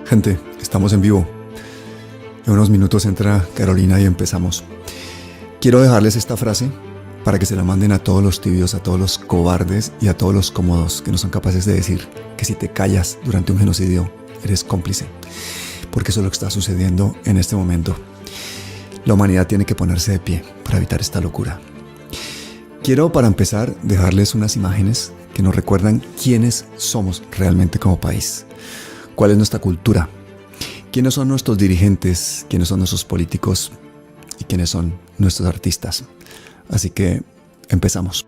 Gente, estamos en vivo. En unos minutos entra Carolina y empezamos. Quiero dejarles esta frase para que se la manden a todos los tibios, a todos los cobardes y a todos los cómodos que no son capaces de decir que si te callas durante un genocidio, eres cómplice. Porque eso es lo que está sucediendo en este momento. La humanidad tiene que ponerse de pie para evitar esta locura. Quiero, para empezar, dejarles unas imágenes que nos recuerdan quiénes somos realmente como país. ¿Cuál es nuestra cultura? ¿Quiénes son nuestros dirigentes? ¿Quiénes son nuestros políticos? ¿Y quiénes son nuestros artistas? Así que empezamos.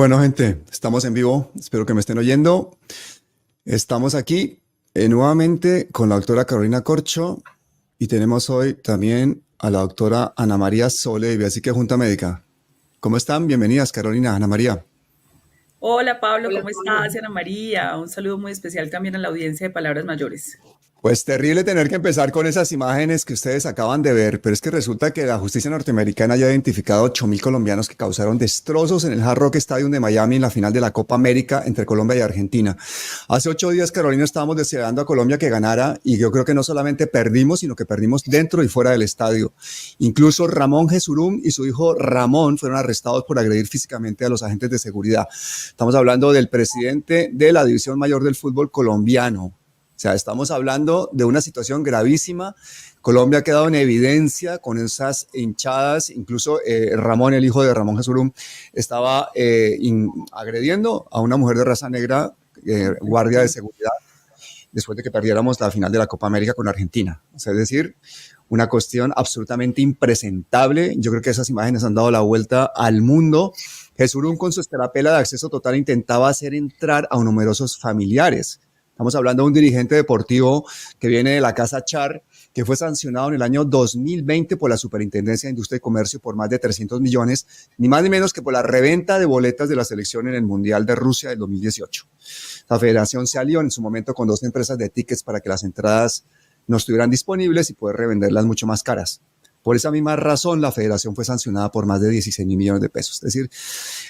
Bueno, gente, estamos en vivo. Espero que me estén oyendo. Estamos aquí nuevamente con la doctora Carolina Corcho y tenemos hoy también a la doctora Ana María Sole de Junta Junta Médica. ¿Cómo están? Bienvenidas, Carolina, Ana María. Hola Pablo, ¿cómo estás? Ana María, un saludo muy especial también a la audiencia de Palabras Mayores. Pues terrible tener que empezar con esas imágenes que ustedes acaban de ver, pero es que resulta que la justicia norteamericana ya ha identificado 8.000 colombianos que causaron destrozos en el Hard Rock Stadium de Miami en la final de la Copa América entre Colombia y Argentina. Hace 8 días, Carolina, estábamos deseando a Colombia que ganara y yo creo que no solamente perdimos, sino que perdimos dentro y fuera del estadio. Incluso Ramón Jesurún y su hijo Ramón fueron arrestados por agredir físicamente a los agentes de seguridad. Estamos hablando del presidente de la División Mayor del Fútbol colombiano. O sea, estamos hablando de una situación gravísima. Colombia ha quedado en evidencia con esas hinchadas. Incluso Ramón, el hijo de Ramón Jesurún, estaba agrediendo a una mujer de raza negra, guardia de seguridad. después de que perdiéramos la final de la Copa América con Argentina. O sea, es decir, una cuestión absolutamente impresentable. Yo creo que esas imágenes han dado la vuelta al mundo. Jesurún, con su escarapela de acceso total, intentaba hacer entrar a numerosos familiares. Estamos hablando de un dirigente deportivo que viene de la Casa Char, que fue sancionado en el año 2020 por la Superintendencia de Industria y Comercio por más de 300 millones, ni más ni menos que por la reventa de boletas de la selección en el Mundial de Rusia del 2018. La federación se alió en su momento con 2 empresas de tickets para que las entradas no estuvieran disponibles y poder revenderlas mucho más caras. Por esa misma razón, la federación fue sancionada por más de 16 mil millones de pesos. Es decir,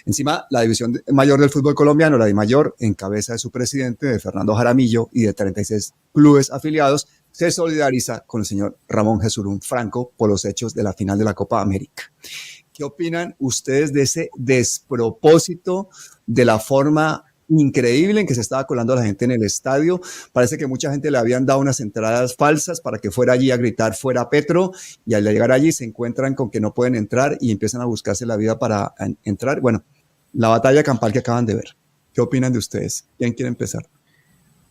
encima, la división mayor del fútbol colombiano, la DIMAYOR, en cabeza de su presidente, de Fernando Jaramillo, y de 36 clubes afiliados, se solidariza con el señor Ramón Jesurún Franco por los hechos de la final de la Copa América. ¿Qué opinan ustedes de ese despropósito, de la forma increíble en que se estaba colando a la gente en el estadio? Parece que mucha gente le habían dado unas entradas falsas para que fuera allí a gritar fuera Petro, y al llegar allí se encuentran con que no pueden entrar y empiezan a buscarse la vida para entrar. Bueno, la batalla campal que acaban de ver. ¿Qué opinan de ustedes? ¿Quién quiere empezar?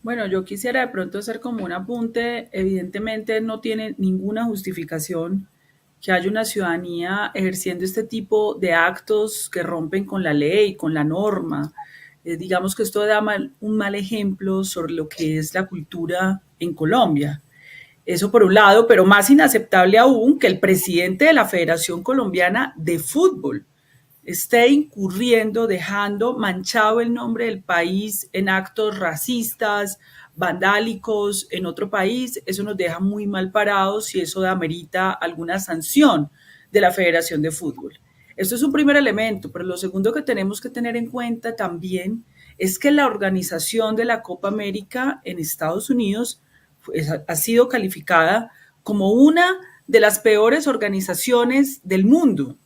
Bueno, yo quisiera de pronto hacer como un apunte. Evidentemente no tiene ninguna justificación que haya una ciudadanía ejerciendo este tipo de actos que rompen con la ley, con la norma. Digamos que esto da un mal ejemplo sobre lo que es la cultura en Colombia. Eso por un lado, pero más inaceptable aún que el presidente de la Federación Colombiana de Fútbol esté incurriendo, dejando manchado el nombre del país en actos racistas, vandálicos en otro país. Eso nos deja muy mal parados y eso amerita alguna sanción de la Federación de Fútbol. Esto es un primer elemento, pero lo segundo que tenemos que tener en cuenta también es que la organización de la Copa América en Estados Unidos ha sido calificada como una de las peores organizaciones del mundo.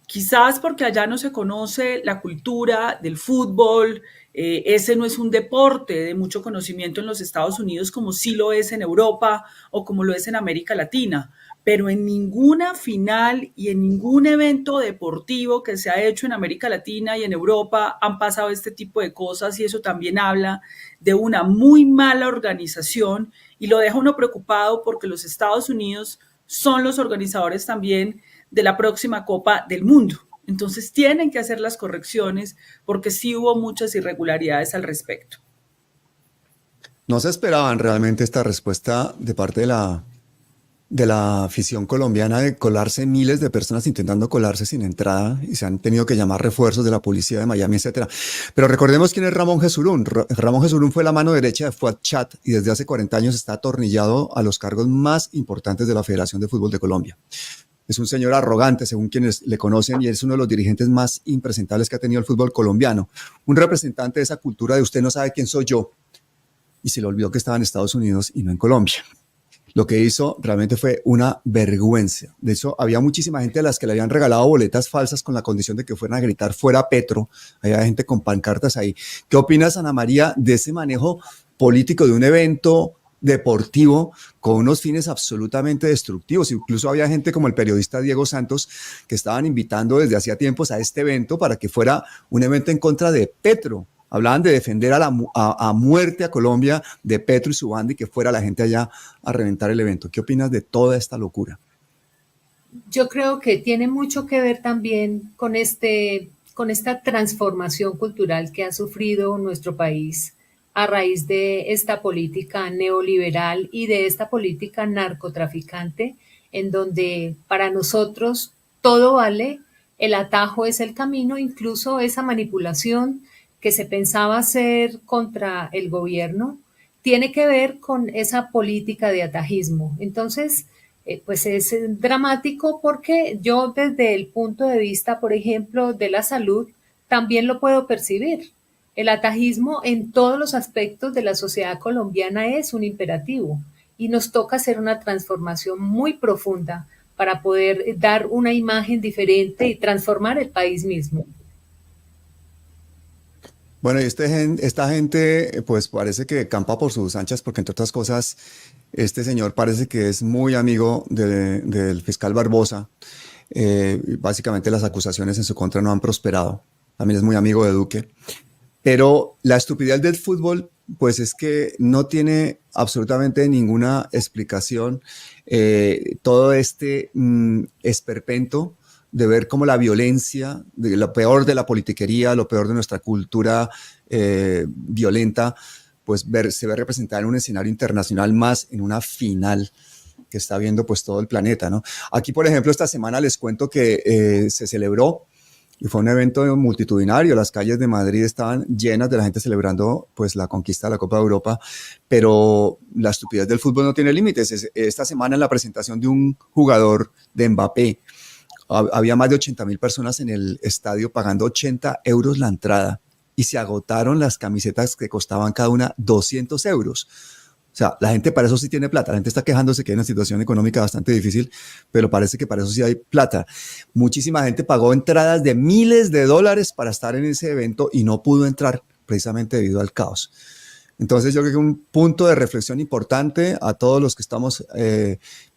Quizás porque allá no se conoce la cultura del fútbol, ese no es un deporte de mucho conocimiento en los Estados Unidos como sí lo es en Europa o como lo es en América Latina, pero en ninguna final y en ningún evento deportivo que se ha hecho en América Latina y en Europa han pasado este tipo de cosas, y eso también habla de una muy mala organización y lo deja uno preocupado porque los Estados Unidos son los organizadores también de la próxima Copa del Mundo. Entonces tienen que hacer las correcciones porque sí hubo muchas irregularidades al respecto. No se esperaban realmente esta respuesta de parte de la afición colombiana, de colarse miles de personas intentando colarse sin entrada, y se han tenido que llamar refuerzos de la policía de Miami, etcétera. Pero recordemos quién es Ramón Jesurún. Ramón Jesurún fue la mano derecha de Fuad Chat y desde hace 40 años está atornillado a los cargos más importantes de la Federación de Fútbol de Colombia. Es un señor arrogante, según quienes le conocen, y es uno de los dirigentes más impresentables que ha tenido el fútbol colombiano. Un representante de esa cultura de usted no sabe quién soy yo, y se le olvidó que estaba en Estados Unidos y no en Colombia. Lo que hizo realmente fue una vergüenza. De hecho, había muchísima gente a las que le habían regalado boletas falsas con la condición de que fueran a gritar fuera Petro. Había gente con pancartas ahí. ¿Qué opinas, Ana María, de ese manejo político de un evento deportivo con unos fines absolutamente destructivos? Incluso había gente como el periodista Diego Santos que estaban invitando desde hacía tiempos a este evento para que fuera un evento en contra de Petro. Hablaban de defender a muerte a Colombia de Petro y su banda, y que fuera la gente allá a reventar el evento. ¿Qué opinas de toda esta locura? Yo creo que tiene mucho que ver también con esta transformación cultural que ha sufrido nuestro país a raíz de esta política neoliberal y de esta política narcotraficante, en donde para nosotros todo vale, el atajo es el camino, incluso esa manipulación que se pensaba hacer contra el gobierno tiene que ver con esa política de atajismo. Entonces, pues es dramático porque yo desde el punto de vista, por ejemplo, de la salud, también lo puedo percibir. El atajismo en todos los aspectos de la sociedad colombiana es un imperativo y nos toca hacer una transformación muy profunda para poder dar una imagen diferente y transformar el país mismo. Bueno, y esta gente, pues parece que campa por sus anchas, porque entre otras cosas, este señor parece que es muy amigo del fiscal Barbosa. Básicamente las acusaciones en su contra no han prosperado. También es muy amigo de Duque. Pero la estupidez del fútbol pues es que no tiene absolutamente ninguna explicación todo este esperpento de ver cómo la violencia, de lo peor de la politiquería, lo peor de nuestra cultura violenta, pues se ve representada en un escenario internacional más en una final que está viendo pues todo el planeta, ¿no? Aquí, por ejemplo, esta semana les cuento que se celebró y fue un evento multitudinario. Las calles de Madrid estaban llenas de la gente celebrando pues la conquista de la Copa de Europa, pero la estupidez del fútbol no tiene límites. Esta semana en la presentación de un jugador de Mbappé, había más de 80,000 personas en el estadio pagando 80 euros la entrada y se agotaron las camisetas que costaban cada una 200 euros. O sea, la gente para eso sí tiene plata. La gente está quejándose que hay una situación económica bastante difícil, pero parece que para eso sí hay plata. Muchísima gente pagó entradas de miles de dólares para estar en ese evento y no pudo entrar precisamente debido al caos. Entonces yo creo que un punto de reflexión importante a todos los que estamos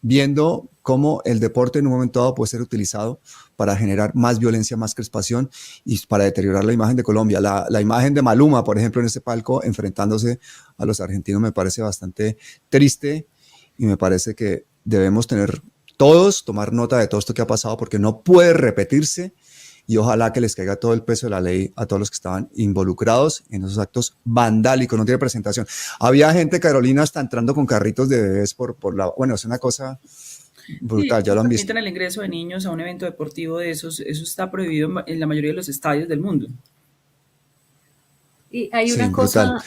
viendo cómo el deporte en un momento dado puede ser utilizado para generar más violencia, más crispación y para deteriorar la imagen de Colombia. La imagen de Maluma, por ejemplo, en ese palco enfrentándose a los argentinos me parece bastante triste y me parece que debemos tomar nota de todo esto que ha pasado porque no puede repetirse y ojalá que les caiga todo el peso de la ley a todos los que estaban involucrados en esos actos vandálicos, no tiene presentación. Había gente, Carolina, hasta entrando con carritos de bebés por la... Bueno, es una cosa brutal, Sí, ya no lo han visto. permiten el ingreso de niños a un evento deportivo de esos, eso está prohibido en la mayoría de los estadios del mundo. Y Sí, brutal.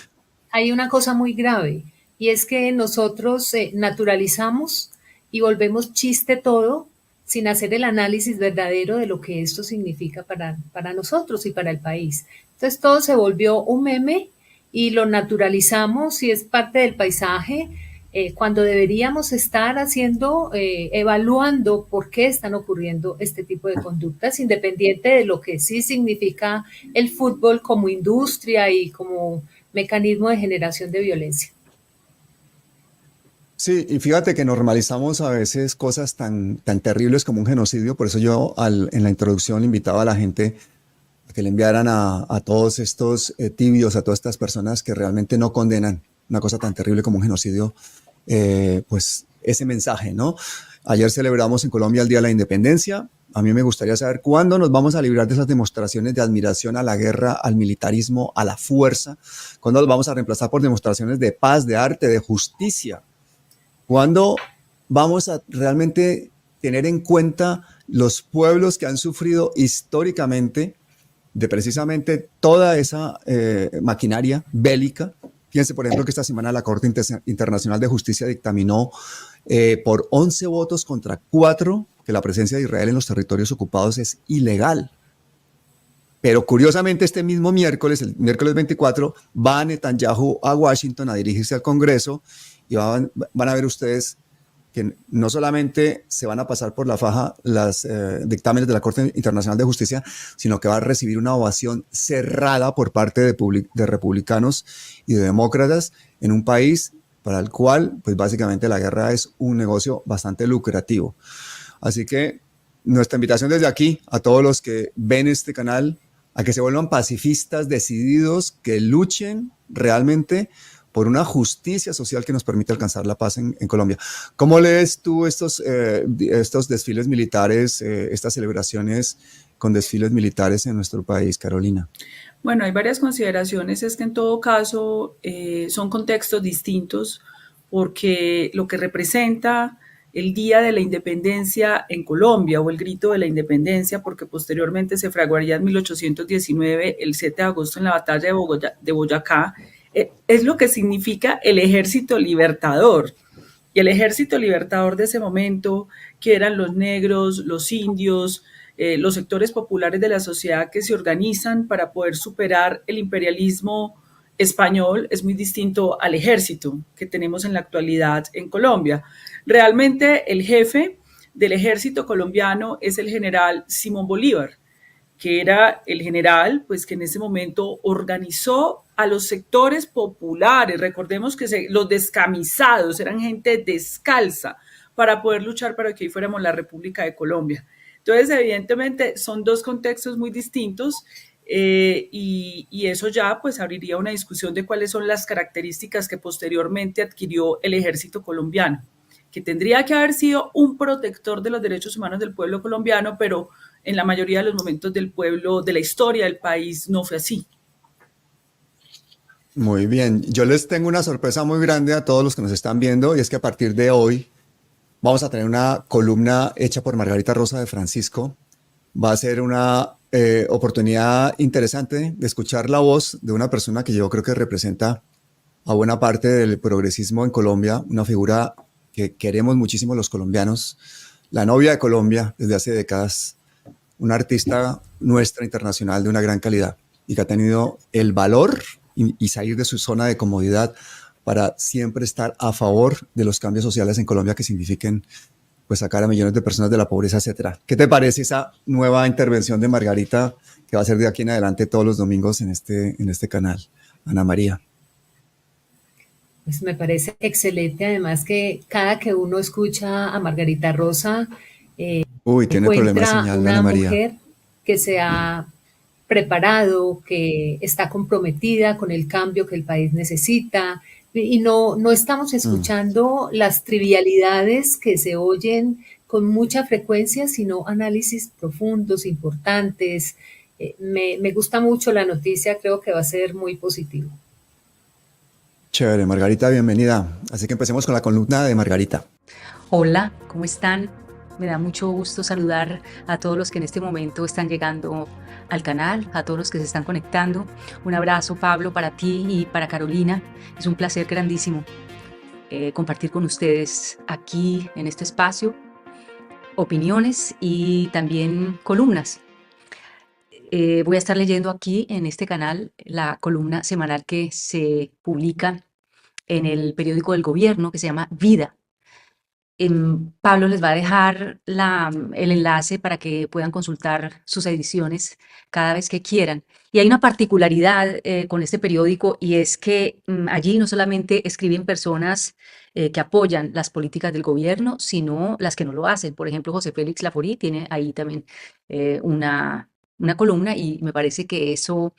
hay una cosa muy grave, y es que nosotros naturalizamos y volvemos chiste todo sin hacer el análisis verdadero de lo que esto significa para nosotros y para el país. Entonces todo se volvió un meme y lo naturalizamos y es parte del paisaje, cuando deberíamos estar haciendo, evaluando por qué están ocurriendo este tipo de conductas, independiente de lo que sí significa el fútbol como industria y como mecanismo de generación de violencia. Sí, y fíjate que normalizamos a veces cosas tan terribles como un genocidio, por eso yo en la introducción invitaba a la gente a que le enviaran a todos estos tibios, a todas estas personas que realmente no condenan una cosa tan terrible como un genocidio, pues ese mensaje, ¿no? Ayer celebramos en Colombia el Día de la Independencia. A mí me gustaría saber cuándo nos vamos a librar de esas demostraciones de admiración a la guerra, al militarismo, a la fuerza, cuándo los vamos a reemplazar por demostraciones de paz, de arte, de justicia. ¿Cuándo vamos a realmente tener en cuenta los pueblos que han sufrido históricamente de precisamente toda esa maquinaria bélica? Fíjense, por ejemplo, que esta semana la Corte Internacional de Justicia dictaminó por 11 votos contra 4 que la presencia de Israel en los territorios ocupados es ilegal. Pero curiosamente este mismo miércoles, el miércoles 24, va Netanyahu a Washington a dirigirse al Congreso y van a ver ustedes que no solamente se van a pasar por la faja los dictámenes de la Corte Internacional de Justicia, sino que va a recibir una ovación cerrada por parte de republicanos y de demócratas en un país para el cual, pues básicamente la guerra es un negocio bastante lucrativo. Así que nuestra invitación desde aquí a todos los que ven este canal, a que se vuelvan pacifistas decididos, que luchen realmente por una justicia social que nos permita alcanzar la paz en Colombia. ¿Cómo lees tú estos desfiles militares, estas celebraciones con desfiles militares en nuestro país, Carolina? Bueno, hay varias consideraciones, es que en todo caso son contextos distintos porque lo que representa el Día de la Independencia en Colombia o el Grito de la Independencia, porque posteriormente se fraguaría en 1819, el 7 de agosto en la batalla de Boyacá, es lo que significa el ejército libertador. Y el ejército libertador de ese momento, que eran los negros, los indios, los sectores populares de la sociedad que se organizan para poder superar el imperialismo español, es muy distinto al ejército que tenemos en la actualidad en Colombia. Realmente el jefe del ejército colombiano es el general Simón Bolívar, que era el general, pues que en ese momento organizó a los sectores populares. Recordemos que los descamisados eran gente descalza para poder luchar para que hoy fuéramos la República de Colombia. Entonces, evidentemente, son dos contextos muy distintos. y eso ya pues abriría una discusión de cuáles son las características que posteriormente adquirió el ejército colombiano, que tendría que haber sido un protector de los derechos humanos del pueblo colombiano, pero en la mayoría de los momentos del pueblo, de la historia del país, no fue así. Muy bien, yo les tengo una sorpresa muy grande a todos los que nos están viendo y es que a partir de hoy vamos a tener una columna hecha por Margarita Rosa de Francisco. Va a ser una oportunidad interesante de escuchar la voz de una persona que yo creo que representa a buena parte del progresismo en Colombia, una figura que queremos muchísimo los colombianos, la novia de Colombia desde hace décadas, una artista nuestra internacional de una gran calidad y que ha tenido el valor y salir de su zona de comodidad para siempre estar a favor de los cambios sociales en Colombia que signifiquen pues sacar a millones de personas de la pobreza, etcétera. ¿Qué te parece esa nueva intervención de Margarita que va a ser de aquí en adelante todos los domingos en este canal? Ana María. Pues me parece excelente, además que cada que uno escucha a Margarita Rosa, Uy, tiene problema de encuentra señal, Ana una María. mujer que se ha preparado, que está comprometida con el cambio que el país necesita, y no estamos Mm. escuchando las trivialidades que se oyen con mucha frecuencia, sino análisis profundos, importantes. Me gusta mucho la noticia, creo que va a ser muy positivo. Chévere, Margarita, bienvenida. Así que empecemos con la columna de Margarita. Hola, ¿cómo están? Me da mucho gusto saludar a todos los que en este momento están llegando al canal, a todos los que se están conectando. Un abrazo, Pablo, para ti y para Carolina. Es un placer grandísimo compartir con ustedes aquí en este espacio opiniones y también columnas. Voy a estar leyendo aquí en este canal la columna semanal que se publica en el periódico del gobierno que se llama Vida. Pablo les va a dejar el enlace para que puedan consultar sus ediciones cada vez que quieran. Y hay una particularidad con este periódico y es que allí no solamente escriben personas que apoyan las políticas del gobierno, sino las que no lo hacen. Por ejemplo, José Félix Laforí tiene ahí también una columna y me parece que eso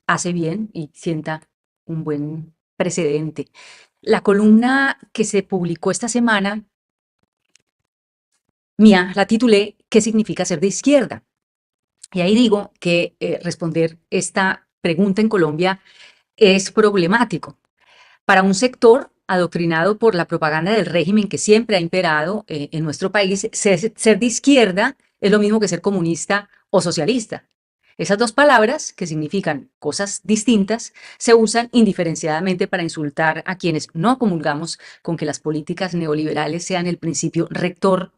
hace bien y sienta un buen precedente. La columna que se publicó esta semana, mía, la titulé ¿Qué significa ser de izquierda? Y ahí digo que responder esta pregunta en Colombia es problemático. Para un sector adoctrinado por la propaganda del régimen que siempre ha imperado en nuestro país, ser de izquierda es lo mismo que ser comunista o socialista. Esas dos palabras, que significan cosas distintas, se usan indiferenciadamente para insultar a quienes no comulgamos con que las políticas neoliberales sean el principio rector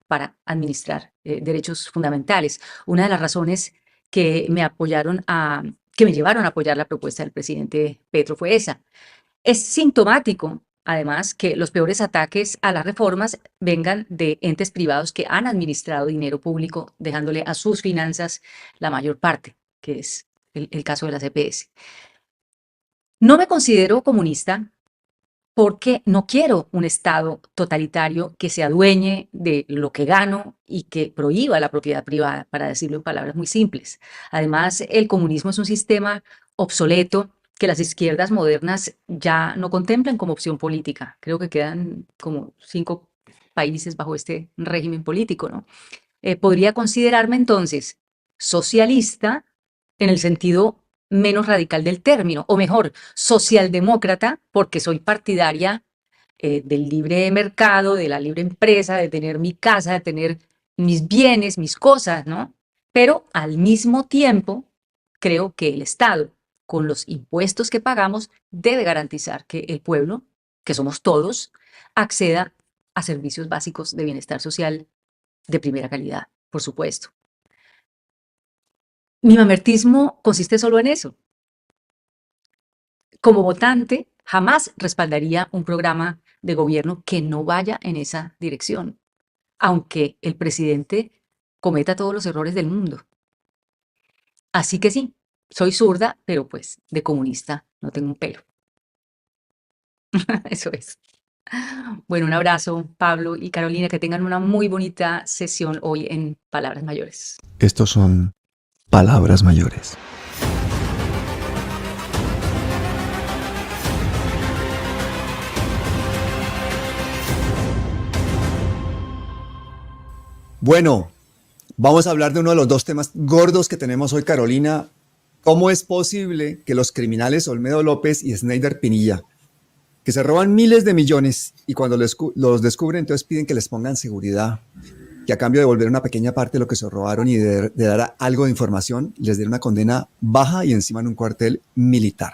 para administrar derechos fundamentales. Una de las razones que que me llevaron a apoyar la propuesta del presidente Petro fue esa. Es sintomático, además, que los peores ataques a las reformas vengan de entes privados que han administrado dinero público, dejándole a sus finanzas la mayor parte, que es el caso de las EPS. No me considero comunista porque no quiero un Estado totalitario que se adueñe de lo que gano y que prohíba la propiedad privada, para decirlo en palabras muy simples. Además, el comunismo es un sistema obsoleto que las izquierdas modernas ya no contemplan como opción política. Creo que quedan como 5 países bajo este régimen político, ¿no? Podría considerarme entonces socialista en el sentido menos radical del término, o mejor, socialdemócrata, porque soy partidaria del libre mercado, de la libre empresa, de tener mi casa, de tener mis bienes, mis cosas, ¿no? Pero al mismo tiempo, creo que el Estado, con los impuestos que pagamos, debe garantizar que el pueblo, que somos todos, acceda a servicios básicos de bienestar social de primera calidad, por supuesto. Mi mamertismo consiste solo en eso. Como votante, jamás respaldaría un programa de gobierno que no vaya en esa dirección, aunque el presidente cometa todos los errores del mundo. Así que sí, soy zurda, pero pues de comunista no tengo un pelo. Eso es. Bueno, un abrazo, Pablo y Carolina, que tengan una muy bonita sesión hoy en Palabras Mayores. Estos son Palabras mayores. Bueno, vamos a hablar de uno de los dos temas gordos que tenemos hoy, Carolina. ¿Cómo es posible que los criminales Olmedo López y Snyder Pinilla, que se roban miles de millones y cuando los descubren, entonces piden que les pongan seguridad, que a cambio de devolver una pequeña parte de lo que se robaron y de dar algo de información, les den una condena baja y encima en un cuartel militar?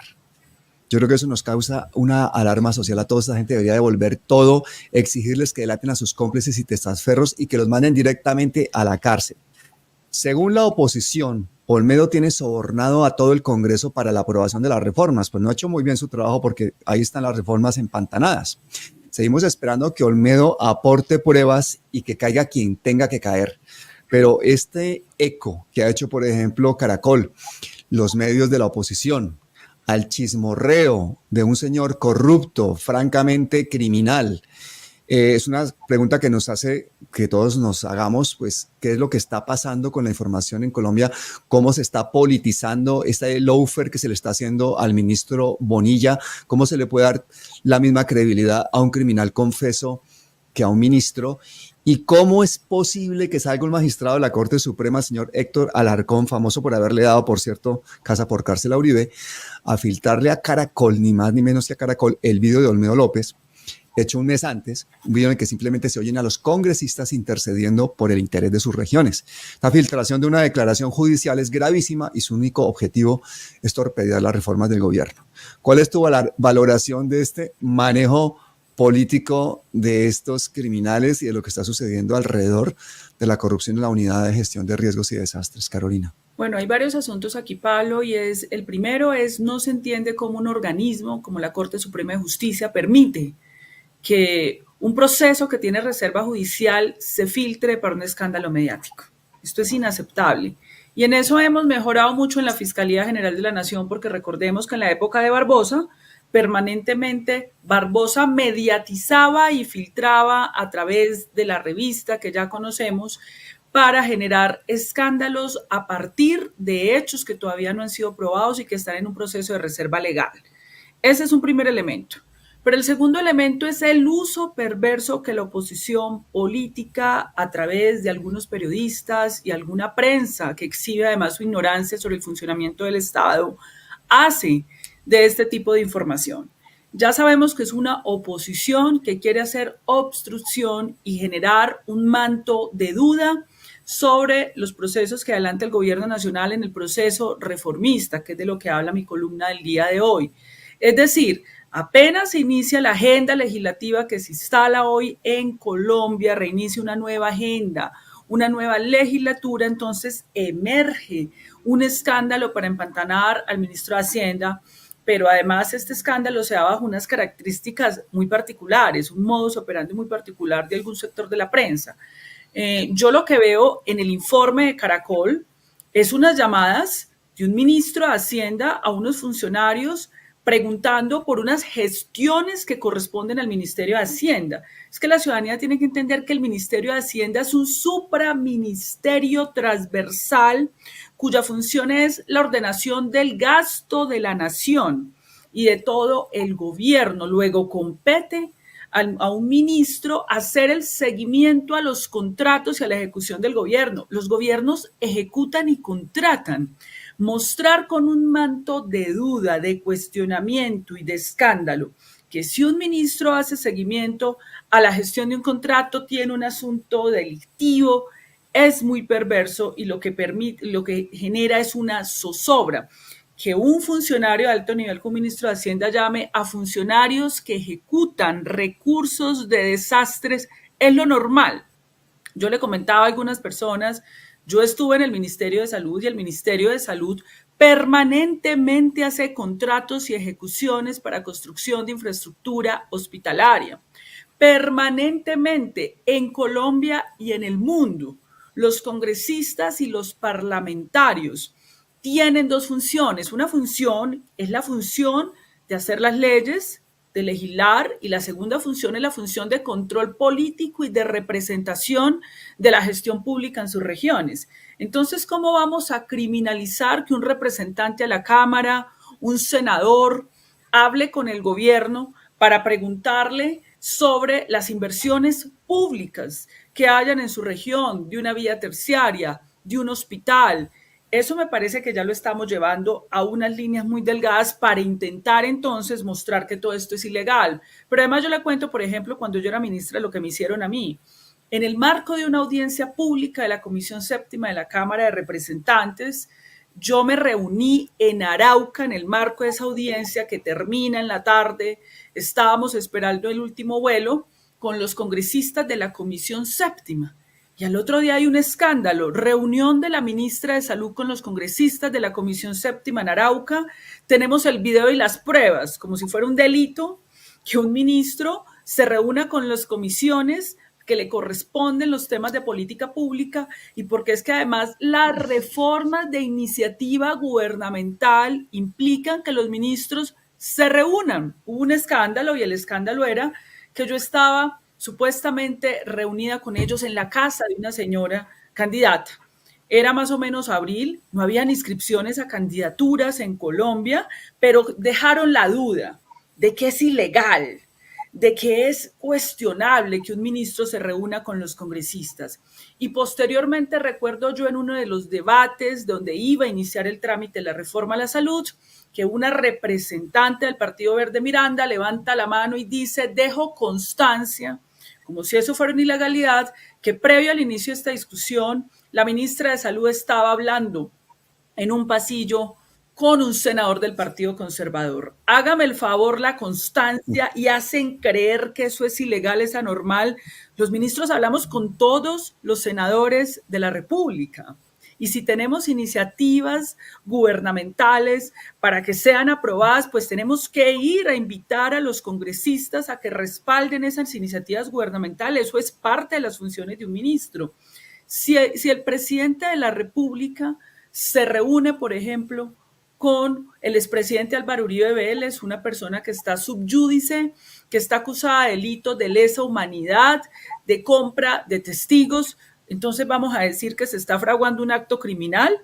Yo creo que eso nos causa una alarma social a toda esta gente. Debería devolver todo, exigirles que delaten a sus cómplices y testaferros y que los manden directamente a la cárcel. Según la oposición, Olmedo tiene sobornado a todo el Congreso para la aprobación de las reformas. Pues no ha hecho muy bien su trabajo porque ahí están las reformas empantanadas. Seguimos esperando que Olmedo aporte pruebas y que caiga quien tenga que caer. Pero este eco que ha hecho, por ejemplo, Caracol, los medios de la oposición, al chismorreo de un señor corrupto, francamente criminal, es una pregunta que nos hace que todos nos hagamos, pues, ¿qué es lo que está pasando con la información en Colombia? ¿Cómo se está politizando este lawfare que se le está haciendo al ministro Bonilla? ¿Cómo se le puede dar la misma credibilidad a un criminal confeso que a un ministro? ¿Y cómo es posible que salga un magistrado de la Corte Suprema, señor Héctor Alarcón, famoso por haberle dado, por cierto, casa por cárcel a Uribe, a filtrarle a Caracol, ni más ni menos que a Caracol, el video de Olmedo López, hecho un mes antes, un video en el que simplemente se oyen a los congresistas intercediendo por el interés de sus regiones? La filtración de una declaración judicial es gravísima y su único objetivo es torpedear las reformas del gobierno. ¿Cuál es tu valoración de este manejo político de estos criminales y de lo que está sucediendo alrededor de la corrupción en la unidad de gestión de riesgos y desastres, Carolina? Bueno, hay varios asuntos aquí, Pablo, y el primero es no se entiende cómo un organismo como la Corte Suprema de Justicia permite que un proceso que tiene reserva judicial se filtre para un escándalo mediático. Esto es inaceptable. Y en eso hemos mejorado mucho en la Fiscalía General de la Nación, porque recordemos que en la época de Barbosa, permanentemente Barbosa mediatizaba y filtraba a través de la revista que ya conocemos para generar escándalos a partir de hechos que todavía no han sido probados y que están en un proceso de reserva legal. Ese es un primer elemento. Pero el segundo elemento es el uso perverso que la oposición política, a través de algunos periodistas y alguna prensa que exhibe además su ignorancia sobre el funcionamiento del Estado, hace de este tipo de información. Ya sabemos que es una oposición que quiere hacer obstrucción y generar un manto de duda sobre los procesos que adelanta el gobierno nacional en el proceso reformista, que es de lo que habla mi columna del día de hoy. Es decir, apenas se inicia la agenda legislativa que se instala hoy en Colombia, reinicia una nueva agenda, una nueva legislatura, entonces emerge un escándalo para empantanar al ministro de Hacienda, pero además este escándalo se da bajo unas características muy particulares, un modus operandi muy particular de algún sector de la prensa. Yo lo que veo en el informe de Caracol es unas llamadas de un ministro de Hacienda a unos funcionarios preguntando por unas gestiones que corresponden al Ministerio de Hacienda. Es que la ciudadanía tiene que entender que el Ministerio de Hacienda es un supraministerio transversal cuya función es la ordenación del gasto de la nación y de todo el gobierno. Luego compete a un ministro hacer el seguimiento a los contratos y a la ejecución del gobierno. Los gobiernos ejecutan y contratan. Mostrar con un manto de duda, de cuestionamiento y de escándalo que si un ministro hace seguimiento a la gestión de un contrato tiene un asunto delictivo, es muy perverso y lo que genera es una zozobra. Que un funcionario de alto nivel como ministro de Hacienda llame a funcionarios que ejecutan recursos de desastres es lo normal. Yo le comentaba a algunas personas, yo estuve en el Ministerio de Salud y el Ministerio de Salud permanentemente hace contratos y ejecuciones para construcción de infraestructura hospitalaria. Permanentemente en Colombia y en el mundo, los congresistas y los parlamentarios tienen dos funciones. Una función es la función de hacer las leyes, de legislar, y la segunda función es la función de control político y de representación de la gestión pública en sus regiones. Entonces, ¿cómo vamos a criminalizar que un representante a la Cámara, un senador, hable con el gobierno para preguntarle sobre las inversiones públicas que hayan en su región, de una vía terciaria, de un hospital? Eso me parece que ya lo estamos llevando a unas líneas muy delgadas para intentar entonces mostrar que todo esto es ilegal. Pero además yo le cuento, por ejemplo, cuando yo era ministra, lo que me hicieron a mí. En el marco de una audiencia pública de la Comisión Séptima de la Cámara de Representantes, yo me reuní en Arauca en el marco de esa audiencia que termina en la tarde. Estábamos esperando el último vuelo con los congresistas de la Comisión Séptima. Y al otro día hay un escándalo, reunión de la ministra de Salud con los congresistas de la Comisión Séptima en Arauca. Tenemos el video y las pruebas, como si fuera un delito que un ministro se reúna con las comisiones que le corresponden los temas de política pública, y porque es que además las reformas de iniciativa gubernamental implican que los ministros se reúnan. Hubo un escándalo, y el escándalo era que yo estaba supuestamente reunida con ellos en la casa de una señora candidata. Era más o menos abril, no habían inscripciones a candidaturas en Colombia, pero dejaron la duda de que es ilegal, de que es cuestionable que un ministro se reúna con los congresistas. Y posteriormente recuerdo yo en uno de los debates donde iba a iniciar el trámite de la reforma a la salud, que una representante del Partido Verde Miranda levanta la mano y dice: dejo constancia, como si eso fuera una ilegalidad, que previo al inicio de esta discusión, la ministra de Salud estaba hablando en un pasillo con un senador del Partido Conservador. Hágame el favor, la constancia, y hacen creer que eso es ilegal, es anormal. Los ministros hablamos con todos los senadores de la República. Y si tenemos iniciativas gubernamentales para que sean aprobadas, pues tenemos que ir a invitar a los congresistas a que respalden esas iniciativas gubernamentales. Eso es parte de las funciones de un ministro. Si el presidente de la República se reúne, por ejemplo, con el expresidente Álvaro Uribe Vélez, una persona que está sub judice, que está acusada de delitos de lesa humanidad, de compra de testigos, entonces vamos a decir que se está fraguando un acto criminal.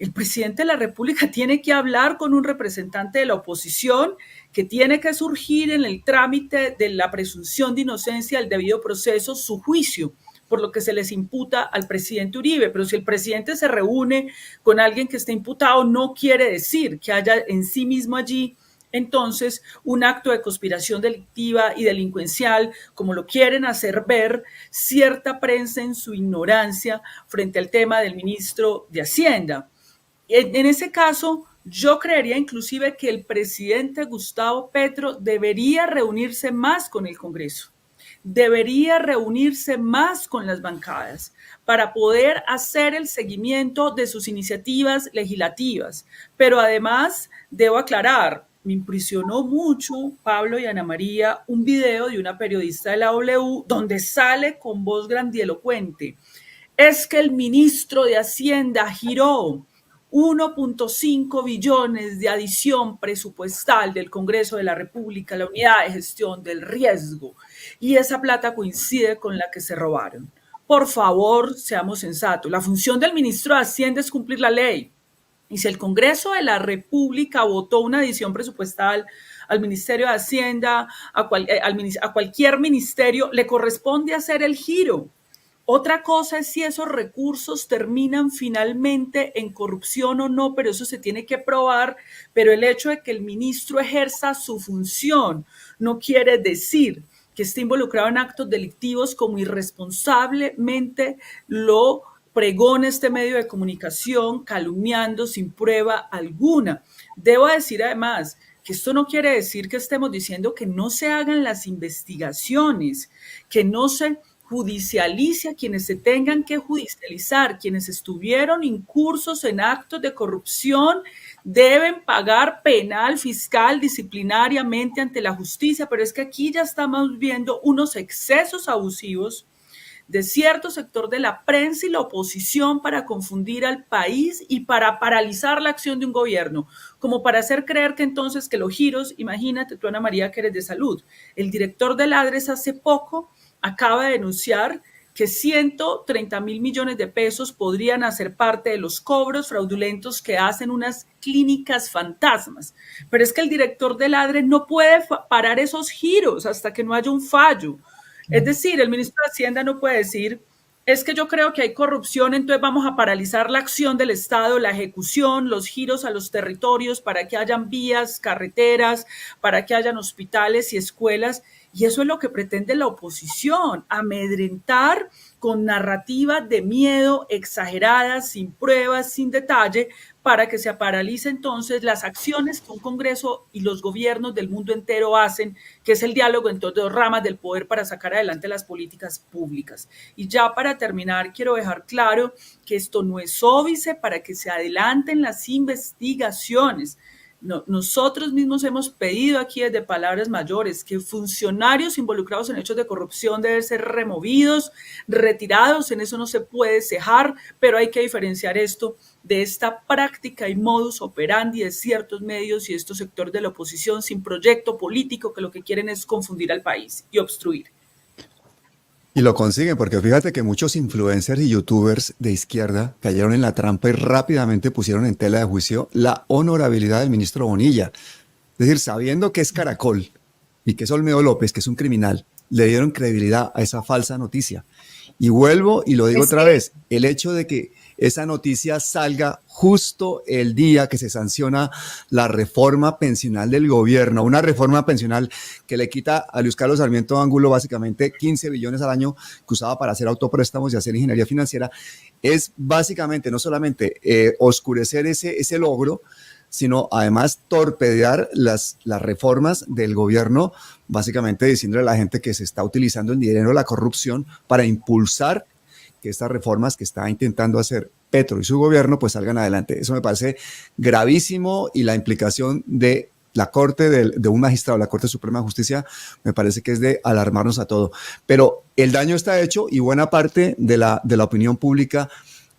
El presidente de la República tiene que hablar con un representante de la oposición, que tiene que surgir en el trámite de la presunción de inocencia, el debido proceso, su juicio por lo que se les imputa al presidente Uribe. Pero si el presidente se reúne con alguien que esté imputado, no quiere decir que haya en sí mismo allí entonces un acto de conspiración delictiva y delincuencial, como lo quieren hacer ver cierta prensa en su ignorancia frente al tema del ministro de Hacienda. En ese caso, yo creería inclusive que el presidente Gustavo Petro debería reunirse más con el Congreso, debería reunirse más con las bancadas para poder hacer el seguimiento de sus iniciativas legislativas. Pero además, debo aclarar, me impresionó mucho, Pablo y Ana María, un video de una periodista de la W donde sale con voz grandilocuente: es que el ministro de Hacienda giró 1.5 billones de adición presupuestal del Congreso de la República, la unidad de gestión del riesgo, y esa plata coincide con la que se robaron. Por favor, seamos sensatos. La función del ministro de Hacienda es cumplir la ley. Y si el Congreso de la República votó una adición presupuestal al Ministerio de Hacienda, a cualquier ministerio, le corresponde hacer el giro. Otra cosa es si esos recursos terminan finalmente en corrupción o no, pero eso se tiene que probar. Pero el hecho de que el ministro ejerza su función no quiere decir que esté involucrado en actos delictivos, como irresponsablemente lo pregona este medio de comunicación, calumniando sin prueba alguna. Debo decir además que esto no quiere decir que estemos diciendo que no se hagan las investigaciones, que no se judicialice a quienes se tengan que judicializar. Quienes estuvieron incursos en actos de corrupción deben pagar penal, fiscal, disciplinariamente ante la justicia, pero es que aquí ya estamos viendo unos excesos abusivos de cierto sector de la prensa y la oposición para confundir al país y para paralizar la acción de un gobierno, como para hacer creer que entonces que los giros, imagínate tú, Ana María, que eres de salud, el director del ADRES hace poco acaba de denunciar que 130.000 millones de pesos podrían hacer parte de los cobros fraudulentos que hacen unas clínicas fantasmas. Pero es que el director del ADRE no puede parar esos giros hasta que no haya un fallo. Es decir, el ministro de Hacienda no puede decir, es que yo creo que hay corrupción, entonces vamos a paralizar la acción del Estado, la ejecución, los giros a los territorios para que hayan vías, carreteras, para que hayan hospitales y escuelas. Y eso es lo que pretende la oposición, amedrentar con narrativas de miedo exageradas, sin pruebas, sin detalle, para que se paralice entonces las acciones que un Congreso y los gobiernos del mundo entero hacen, que es el diálogo entre dos ramas del poder para sacar adelante las políticas públicas. Y ya para terminar, quiero dejar claro que esto no es óbice para que se adelanten las investigaciones. No, nosotros mismos hemos pedido aquí desde Palabras Mayores que funcionarios involucrados en hechos de corrupción deben ser removidos, retirados, en eso no se puede cejar, pero hay que diferenciar esto de esta práctica y modus operandi de ciertos medios y estos sectores de la oposición sin proyecto político que lo que quieren es confundir al país y obstruir. Y lo consiguen, porque fíjate que muchos influencers y youtubers de izquierda cayeron en la trampa y rápidamente pusieron en tela de juicio la honorabilidad del ministro Bonilla. Es decir, sabiendo que es Caracol y que es Olmedo López, que es un criminal, le dieron credibilidad a esa falsa noticia. Y vuelvo y lo digo otra vez, el hecho de que esa noticia salga justo el día que se sanciona la reforma pensional del gobierno, una reforma pensional que le quita a Luis Carlos Sarmiento Ángulo básicamente 15 billones al año que usaba para hacer autopréstamos y hacer ingeniería financiera, es básicamente no solamente oscurecer ese logro, sino además torpedear las reformas del gobierno, básicamente diciéndole a la gente que se está utilizando el dinero de la corrupción para impulsar que estas reformas que está intentando hacer Petro y su gobierno pues salgan adelante. Eso me parece gravísimo y la implicación de la Corte, de un magistrado de la Corte Suprema de Justicia, me parece que es de alarmarnos a todo. Pero el daño está hecho y buena parte de la opinión pública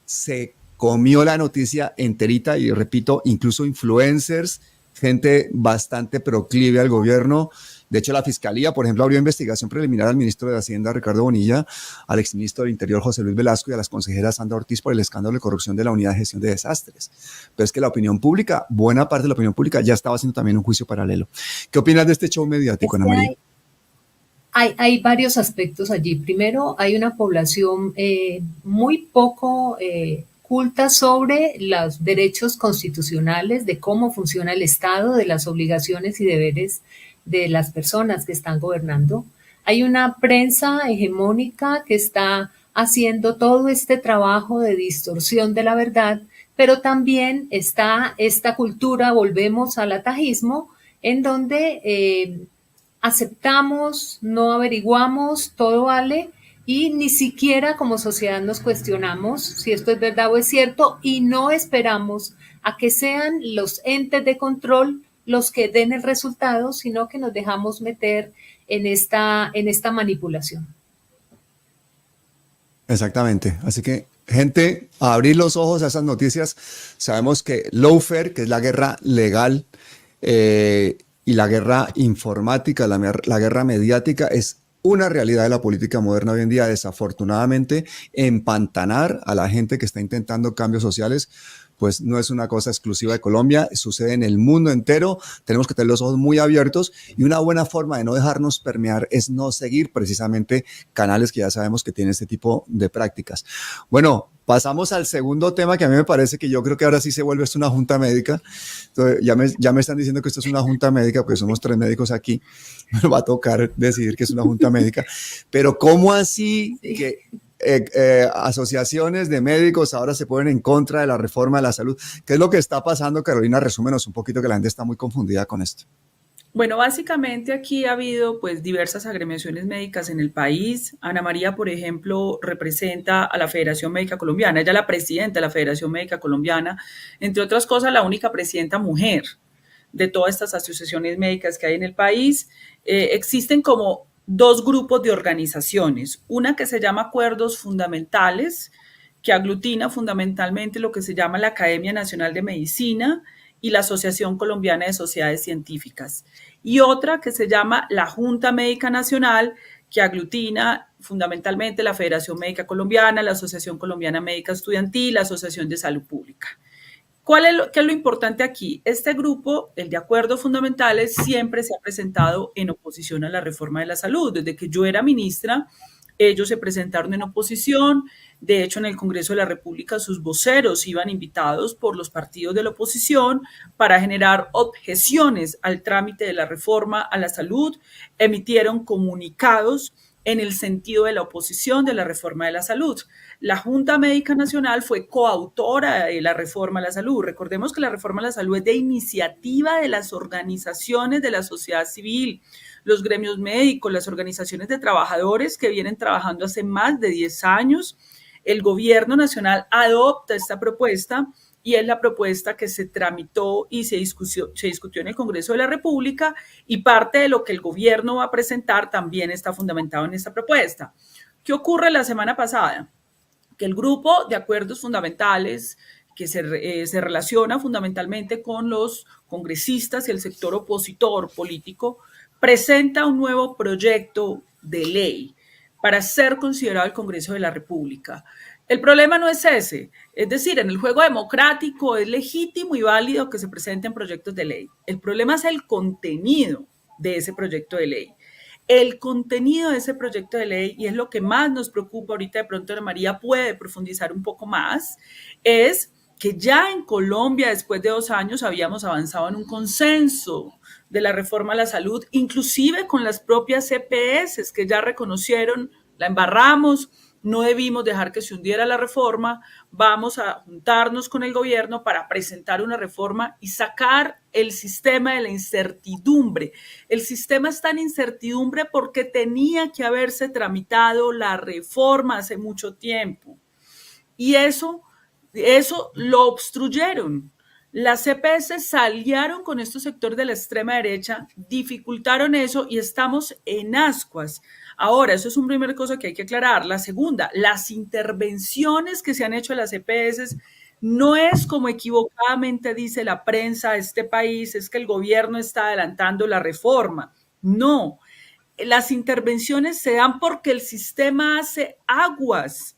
se comió la noticia enterita y repito, incluso influencers, gente bastante proclive al gobierno. De hecho, la Fiscalía, por ejemplo, abrió investigación preliminar al ministro de Hacienda, Ricardo Bonilla, al exministro del Interior, José Luis Velasco, y a las consejeras Sandra Ortiz por el escándalo de corrupción de la Unidad de Gestión de Desastres. Pero es que la opinión pública, buena parte de la opinión pública, ya estaba haciendo también un juicio paralelo. ¿Qué opinas de este show mediático, Ana María? Hay varios aspectos allí. Primero, hay una población muy poco culta sobre los derechos constitucionales, de cómo funciona el Estado, de las obligaciones y deberes de las personas que están gobernando. Hay una prensa hegemónica que está haciendo todo este trabajo de distorsión de la verdad, pero también está esta cultura, volvemos al atajismo, en donde aceptamos, no averiguamos, todo vale, y ni siquiera como sociedad nos cuestionamos si esto es verdad o es cierto y no esperamos a que sean los entes de control los que den el resultado, sino que nos dejamos meter en esta manipulación. Exactamente. Así que, gente, a abrir los ojos a esas noticias. Sabemos que lawfare, que es la guerra legal, y la guerra informática, la guerra mediática, es una realidad de la política moderna hoy en día. Desafortunadamente, empantanar a la gente que está intentando cambios sociales, pues no es una cosa exclusiva de Colombia, sucede en el mundo entero. Tenemos que tener los ojos muy abiertos y una buena forma de no dejarnos permear es no seguir precisamente canales que ya sabemos que tienen este tipo de prácticas. Bueno, pasamos al segundo tema que a mí me parece que yo creo que ahora sí se vuelve esto una junta médica. Entonces, ya me están diciendo que esto es una junta médica porque somos 3 médicos aquí. Me va a tocar decidir que es una junta médica. Pero ¿cómo así que asociaciones de médicos ahora se ponen en contra de la reforma de la salud? ¿Qué es lo que está pasando, Carolina? Resúmenos un poquito, que la gente está muy confundida con esto. Bueno, básicamente aquí ha habido pues diversas agremiaciones médicas en el país. Ana María, por ejemplo, representa a la Federación Médica Colombiana. Ella es la presidenta de la Federación Médica Colombiana, entre otras cosas, la única presidenta mujer de todas estas asociaciones médicas que hay en el país. Existen como dos grupos de organizaciones, una que se llama Acuerdos Fundamentales, que aglutina fundamentalmente lo que se llama la Academia Nacional de Medicina y la Asociación Colombiana de Sociedades Científicas, y otra que se llama la Junta Médica Nacional, que aglutina fundamentalmente la Federación Médica Colombiana, la Asociación Colombiana Médica Estudiantil, la Asociación de Salud Pública. ¿Qué es lo importante aquí? Este grupo, el de acuerdos fundamentales, siempre se ha presentado en oposición a la reforma de la salud. Desde que yo era ministra, ellos se presentaron en oposición. De hecho, en el Congreso de la República, sus voceros iban invitados por los partidos de la oposición para generar objeciones al trámite de la reforma a la salud. Emitieron comunicados en el sentido de la oposición de la reforma de la salud. La Junta Médica Nacional fue coautora de la reforma a la salud. Recordemos que la reforma a la salud es de iniciativa de las organizaciones de la sociedad civil, los gremios médicos, las organizaciones de trabajadores que vienen trabajando hace más de 10 años. El gobierno nacional adopta esta propuesta y es la propuesta que se tramitó y se discutió en el Congreso de la República, y parte de lo que el gobierno va a presentar también está fundamentado en esta propuesta. ¿Qué ocurre la semana pasada? Que el grupo de acuerdos fundamentales que se relaciona fundamentalmente con los congresistas y el sector opositor político presenta un nuevo proyecto de ley para ser considerado el Congreso de la República. El problema no es ese, es decir, en el juego democrático es legítimo y válido que se presenten proyectos de ley. El problema es el contenido de ese proyecto de ley. El contenido de ese proyecto de ley, y es lo que más nos preocupa ahorita, de pronto Ana María puede profundizar un poco más, es que ya en Colombia, después de 2 años, habíamos avanzado en un consenso de la reforma a la salud, inclusive con las propias EPS que ya reconocieron, la embarramos, no debimos dejar que se hundiera la reforma, vamos a juntarnos con el gobierno para presentar una reforma y sacar el sistema de la incertidumbre. El sistema está en incertidumbre porque tenía que haberse tramitado la reforma hace mucho tiempo. Y eso lo obstruyeron. Las CPS salieron con estos sectores de la extrema derecha, dificultaron eso y estamos en ascuas. Ahora, eso es una primera cosa que hay que aclarar. La segunda, las intervenciones que se han hecho en las EPS no es como equivocadamente dice la prensa de este país, es que el gobierno está adelantando la reforma. No, las intervenciones se dan porque el sistema hace aguas.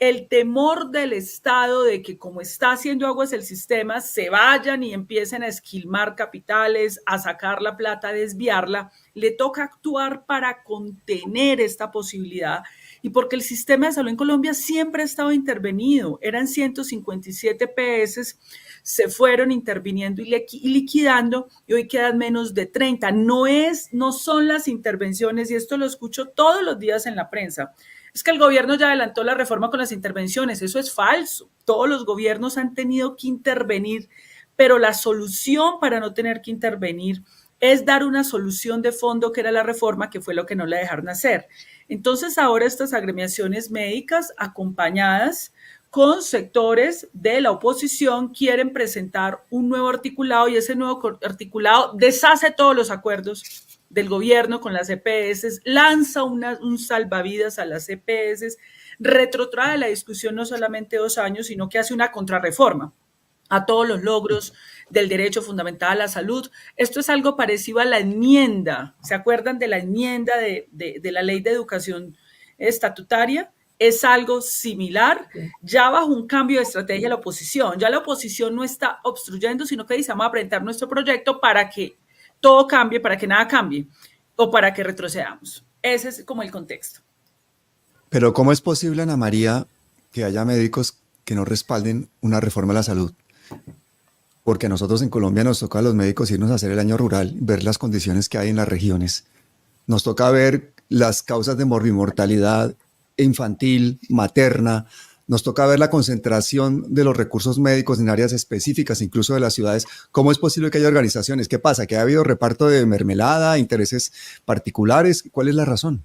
El temor del Estado de que, como está haciendo aguas el sistema, se vayan y empiecen a esquilmar capitales, a sacar la plata, a desviarla, le toca actuar para contener esta posibilidad. Y porque el sistema de salud en Colombia siempre ha estado intervenido, eran 157 PS, se fueron interviniendo y liquidando, y hoy quedan menos de 30. No son las intervenciones, y esto lo escucho todos los días en la prensa. Es que el gobierno ya adelantó la reforma con las intervenciones. Eso es falso. Todos los gobiernos han tenido que intervenir, pero la solución para no tener que intervenir es dar una solución de fondo, que era la reforma, que fue lo que no la dejaron hacer. Entonces ahora estas agremiaciones médicas, acompañadas con sectores de la oposición, quieren presentar un nuevo articulado, y ese nuevo articulado deshace todos los acuerdos del gobierno con las EPS, lanza un salvavidas a las EPS, retrotrae la discusión no solamente 2 años, sino que hace una contrarreforma a todos los logros del derecho fundamental a la salud. Esto es algo parecido a la enmienda, ¿se acuerdan de la enmienda de la ley de educación estatutaria? Es algo similar, ya bajo un cambio de estrategia de la oposición. Ya la oposición no está obstruyendo, sino que dice, vamos a presentar nuestro proyecto para que todo cambie, para que nada cambie, o para que retrocedamos. Ese es como el contexto. Pero ¿cómo es posible, Ana María, que haya médicos que no respalden una reforma a la salud? Porque a nosotros en Colombia nos toca a los médicos irnos a hacer el año rural, ver las condiciones que hay en las regiones. Nos toca ver las causas de morbimortalidad infantil, materna. Nos toca ver la concentración de los recursos médicos en áreas específicas, incluso de las ciudades. ¿Cómo es posible que haya organizaciones? ¿Qué pasa? ¿Que ha habido reparto de mermelada, intereses particulares? ¿Cuál es la razón?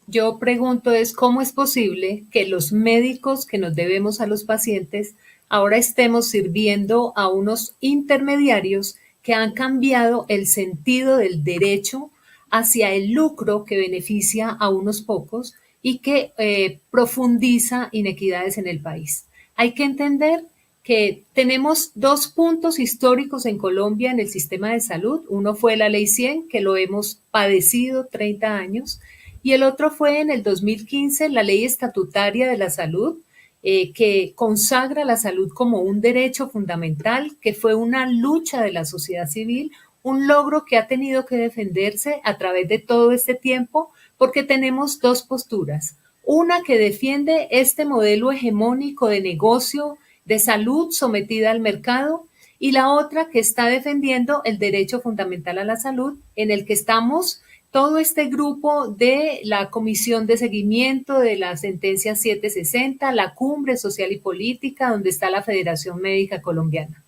Yo pregunto ¿cómo es posible que los médicos que nos debemos a los pacientes ahora estemos sirviendo a unos intermediarios que han cambiado el sentido del derecho hacia el lucro que beneficia a unos pocos y que profundiza inequidades en el país. Hay que entender que tenemos dos puntos históricos en Colombia en el sistema de salud. Uno fue la Ley 100, que lo hemos padecido 30 años, y el otro fue en el 2015 la Ley Estatutaria de la Salud, que consagra la salud como un derecho fundamental, que fue una lucha de la sociedad civil, un logro que ha tenido que defenderse a través de todo este tiempo, porque tenemos dos posturas. Una que defiende este modelo hegemónico de negocio, de salud sometida al mercado, y la otra que está defendiendo el derecho fundamental a la salud, en el que estamos todo este grupo de la Comisión de Seguimiento de la Sentencia 760, la Cumbre Social y Política, donde está la Federación Médica Colombiana.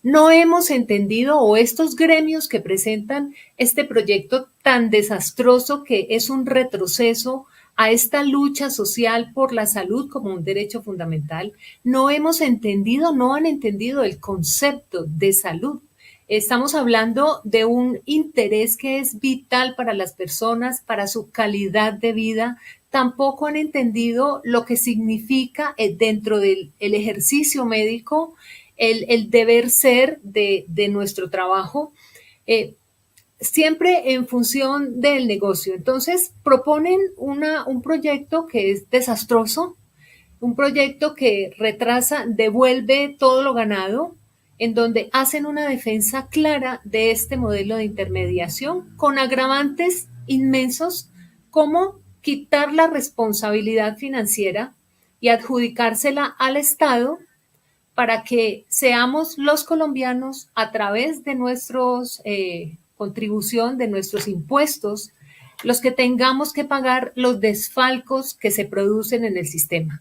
No hemos entendido, o estos gremios que presentan este proyecto tan desastroso que es un retroceso a esta lucha social por la salud como un derecho fundamental, no hemos entendido, no han entendido el concepto de salud. Estamos hablando de un interés que es vital para las personas, para su calidad de vida. Tampoco han entendido lo que significa dentro del ejercicio médico el deber ser de nuestro trabajo, siempre en función del negocio. Entonces proponen un proyecto que es desastroso, un proyecto que retrasa, devuelve todo lo ganado, en donde hacen una defensa clara de este modelo de intermediación con agravantes inmensos como quitar la responsabilidad financiera y adjudicársela al Estado para que seamos los colombianos, a través de nuestros contribución, de nuestros impuestos, los que tengamos que pagar los desfalcos que se producen en el sistema.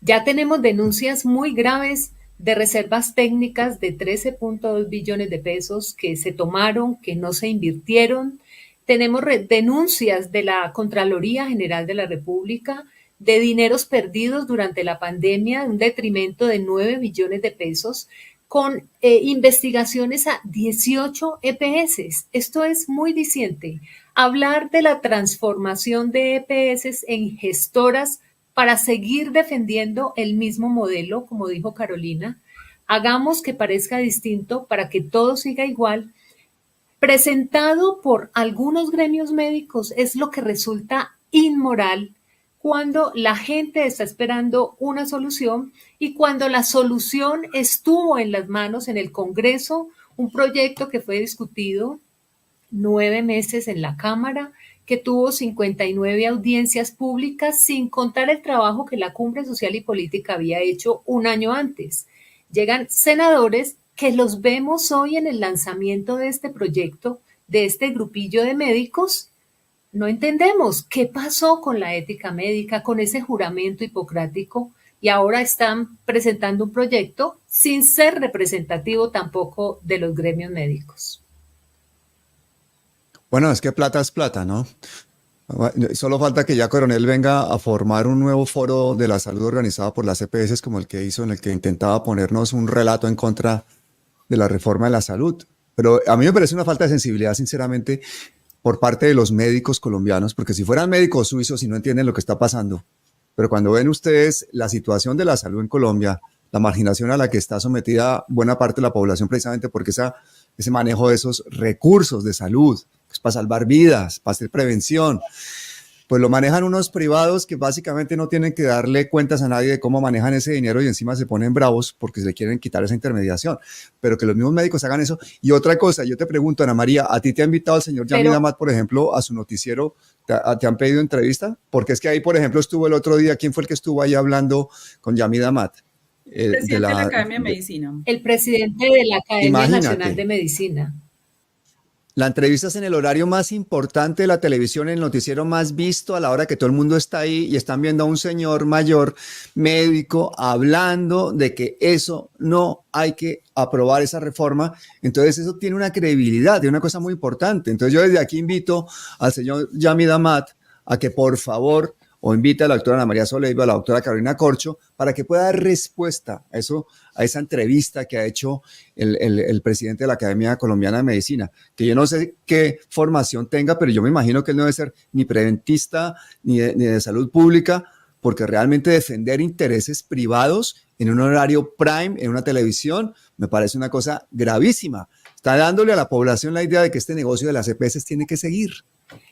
Ya tenemos denuncias muy graves de reservas técnicas de 13.2 billones de pesos que se tomaron, que no se invirtieron. Tenemos denuncias de la Contraloría General de la República de dineros perdidos durante la pandemia, un detrimento de 9 billones de pesos, con investigaciones a 18 EPS. Esto es muy diciente. Hablar de la transformación de EPS en gestoras para seguir defendiendo el mismo modelo, como dijo Carolina, hagamos que parezca distinto para que todo siga igual, presentado por algunos gremios médicos, es lo que resulta inmoral cuando la gente está esperando una solución y cuando la solución estuvo en las manos en el Congreso, un proyecto que fue discutido 9 meses en la Cámara, que tuvo 59 audiencias públicas, sin contar el trabajo que la Cumbre Social y Política había hecho un año antes. Llegan senadores que los vemos hoy en el lanzamiento de este proyecto, de este grupillo de médicos. No entendemos qué pasó con la ética médica, con ese juramento hipocrático, y ahora están presentando un proyecto sin ser representativo tampoco de los gremios médicos. Bueno, es que plata es plata, ¿no? Solo falta que ya Coronel venga a formar un nuevo foro de la salud organizado por las EPS como el que hizo, en el que intentaba ponernos un relato en contra de la reforma de la salud. Pero a mí me parece una falta de sensibilidad, sinceramente, por parte de los médicos colombianos, porque si fueran médicos suizos y no entienden lo que está pasando, pero cuando ven ustedes la situación de la salud en Colombia, la marginación a la que está sometida buena parte de la población precisamente porque ese manejo de esos recursos de salud, es para salvar vidas, para hacer prevención, pues lo manejan unos privados que básicamente no tienen que darle cuentas a nadie de cómo manejan ese dinero y encima se ponen bravos porque se le quieren quitar esa intermediación. Pero que los mismos médicos hagan eso. Y otra cosa, yo te pregunto, Ana María, ¿a ti te ha invitado el señor Yamid Amat, por ejemplo, a su noticiero? ¿Te han pedido entrevista? Porque es que ahí, por ejemplo, estuvo el otro día, ¿quién fue el que estuvo ahí hablando con Yamid Amat? El presidente de la Academia de Medicina. El presidente de la Academia Imagínate. Nacional de Medicina. La entrevista es en el horario más importante de la televisión, en el noticiero más visto, a la hora que todo el mundo está ahí y están viendo a un señor mayor médico hablando de que eso no hay que aprobar esa reforma. Entonces eso tiene una credibilidad, tiene una cosa muy importante. Entonces yo desde aquí invito al señor Yamid Amat a que por favor o invite a la doctora Ana María Soleiva, a la doctora Carolina Corcho, para que pueda dar respuesta a eso, a esa entrevista que ha hecho el presidente de la Academia Colombiana de Medicina, que yo no sé qué formación tenga, pero yo me imagino que él no debe ser ni preventista ni de salud pública, porque realmente defender intereses privados en un horario prime, en una televisión, me parece una cosa gravísima. Está dándole a la población la idea de que este negocio de las EPS tiene que seguir.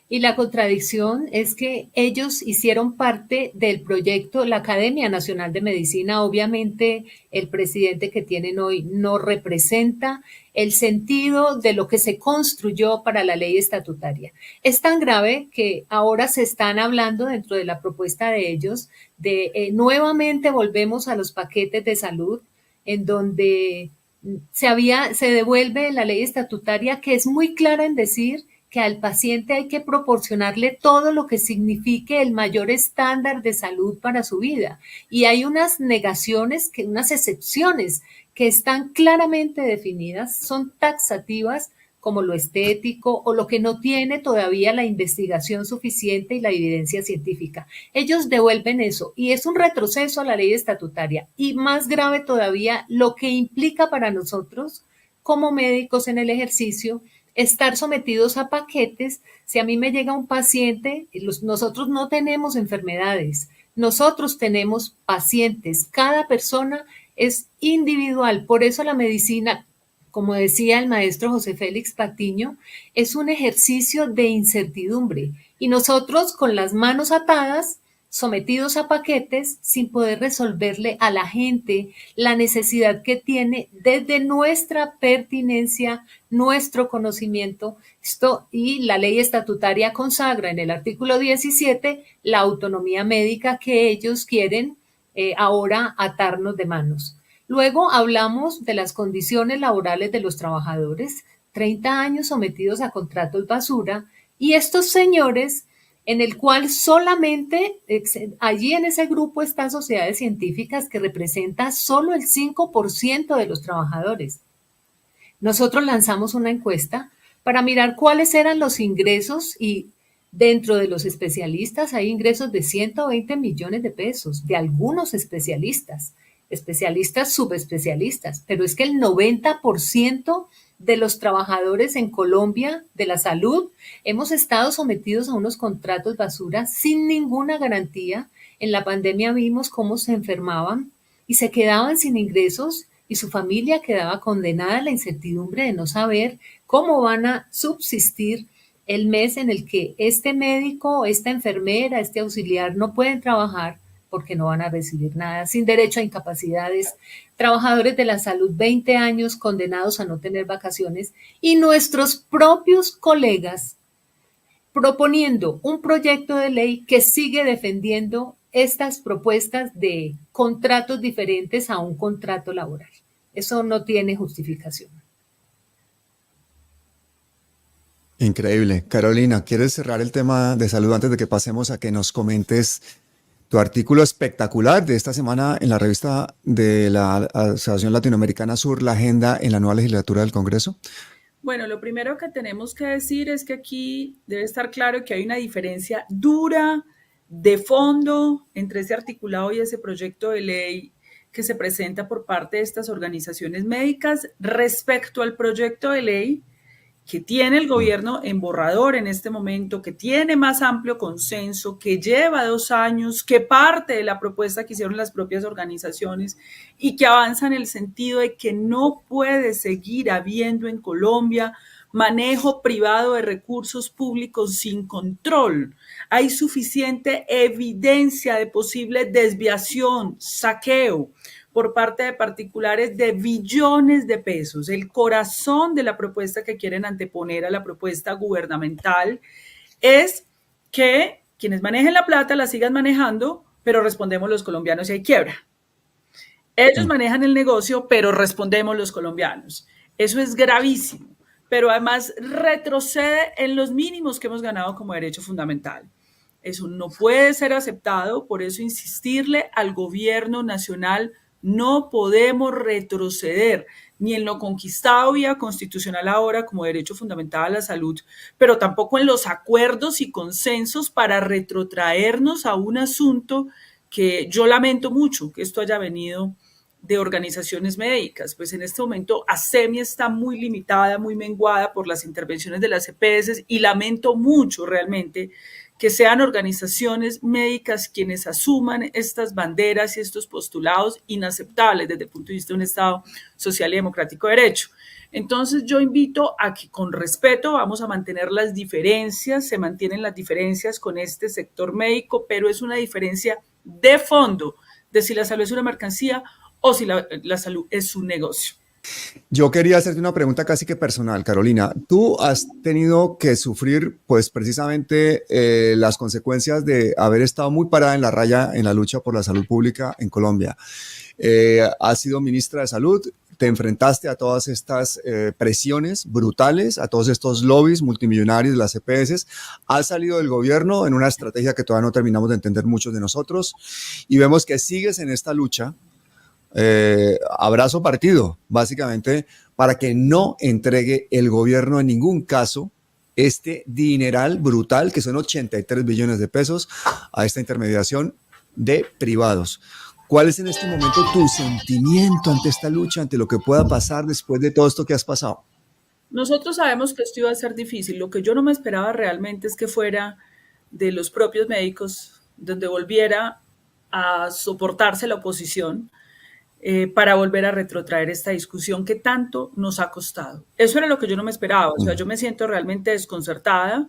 Y la contradicción es que ellos hicieron parte del proyecto, la Academia Nacional de Medicina. Obviamente, el presidente que tienen hoy no representa el sentido de lo que se construyó para la ley estatutaria. Es tan grave que ahora se están hablando dentro de la propuesta de ellos de nuevamente volvemos a los paquetes de salud, en donde se devuelve la ley estatutaria, que es muy clara en decir que al paciente hay que proporcionarle todo lo que signifique el mayor estándar de salud para su vida. Y hay unas negaciones, unas excepciones que están claramente definidas, son taxativas, como lo estético o lo que no tiene todavía la investigación suficiente y la evidencia científica. Ellos devuelven eso y es un retroceso a la ley estatutaria. Y más grave todavía, lo que implica para nosotros como médicos en el ejercicio estar sometidos a paquetes. Si a mí me llega un paciente, nosotros no tenemos enfermedades, nosotros tenemos pacientes, cada persona es individual, por eso la medicina, como decía el maestro José Félix Patiño, es un ejercicio de incertidumbre y nosotros con las manos atadas, sometidos a paquetes, sin poder resolverle a la gente la necesidad que tiene desde nuestra pertinencia, nuestro conocimiento. Y la ley estatutaria consagra en el artículo 17 la autonomía médica que ellos quieren ahora atarnos de manos. Luego hablamos de las condiciones laborales de los trabajadores, 30 años sometidos a contratos basura, y estos señores, en el cual solamente allí en ese grupo están sociedades científicas que representan solo el 5% de los trabajadores. Nosotros lanzamos una encuesta para mirar cuáles eran los ingresos y dentro de los especialistas hay ingresos de 120 millones de pesos, de algunos especialistas, subespecialistas, pero es que el 90% de los trabajadores en Colombia de la salud hemos estado sometidos a unos contratos basura sin ninguna garantía. En la pandemia vimos cómo se enfermaban y se quedaban sin ingresos y su familia quedaba condenada a la incertidumbre de no saber cómo van a subsistir el mes en el que este médico, esta enfermera, este auxiliar no pueden trabajar porque no van a recibir nada, sin derecho a incapacidades, trabajadores de la salud 20 años condenados a no tener vacaciones y nuestros propios colegas proponiendo un proyecto de ley que sigue defendiendo estas propuestas de contratos diferentes a un contrato laboral. Eso no tiene justificación. Increíble. Carolina, ¿quieres cerrar el tema de salud antes de que pasemos a que nos comentes tu artículo espectacular de esta semana en la revista de la Asociación Latinoamericana Sur, la agenda en la nueva legislatura del Congreso? Bueno, lo primero que tenemos que decir es que aquí debe estar claro que hay una diferencia dura de fondo entre ese articulado y ese proyecto de ley que se presenta por parte de estas organizaciones médicas respecto al proyecto de ley que tiene el gobierno en borrador en este momento, que tiene más amplio consenso, que lleva 2 años, que parte de la propuesta que hicieron las propias organizaciones y que avanza en el sentido de que no puede seguir habiendo en Colombia manejo privado de recursos públicos sin control. Hay suficiente evidencia de posible desviación, saqueo por parte de particulares de billones de pesos. El corazón de la propuesta que quieren anteponer a la propuesta gubernamental es que quienes manejen la plata la sigan manejando, pero respondemos los colombianos si hay quiebra. Ellos manejan el negocio, pero respondemos los colombianos. Eso es gravísimo, pero además retrocede en los mínimos que hemos ganado como derecho fundamental. Eso no puede ser aceptado, por eso insistirle al gobierno nacional. No podemos retroceder. ni en lo conquistado vía constitucional ahora como derecho fundamental a la salud, pero tampoco en los acuerdos y consensos para retrotraernos a un asunto que yo lamento mucho que esto haya venido de organizaciones médicas. Pues en este momento ASEMI está muy limitada, muy menguada por las intervenciones de las EPS y lamento mucho realmente que sean organizaciones médicas quienes asuman estas banderas y estos postulados inaceptables desde el punto de vista de un Estado social y democrático de derecho. Entonces yo invito a que con respeto vamos a mantener las diferencias, se mantienen las diferencias con este sector médico, pero es una diferencia de fondo de si la salud es una mercancía o si la salud es un negocio. Yo quería hacerte una pregunta casi que personal, Carolina. Tú has tenido que sufrir, pues precisamente las consecuencias de haber estado muy parada en la raya en la lucha por la salud pública en Colombia. Has sido ministra de Salud, te enfrentaste a todas estas presiones brutales, a todos estos lobbies multimillonarios de las EPS, has salido del gobierno en una estrategia que todavía no terminamos de entender muchos de nosotros y vemos que sigues en esta lucha. Abrazo partido, básicamente, para que no entregue el gobierno en ningún caso este dineral brutal, que son 83 billones de pesos, a esta intermediación de privados. ¿Cuál es en este momento tu sentimiento ante esta lucha, ante lo que pueda pasar después de todo esto que has pasado? Nosotros sabemos que esto iba a ser difícil. Lo que yo no me esperaba realmente es que fuera de los propios médicos, donde volviera a soportarse la oposición, para volver a retrotraer esta discusión que tanto nos ha costado. Eso era lo que yo no me esperaba, o sea, yo me siento realmente desconcertada,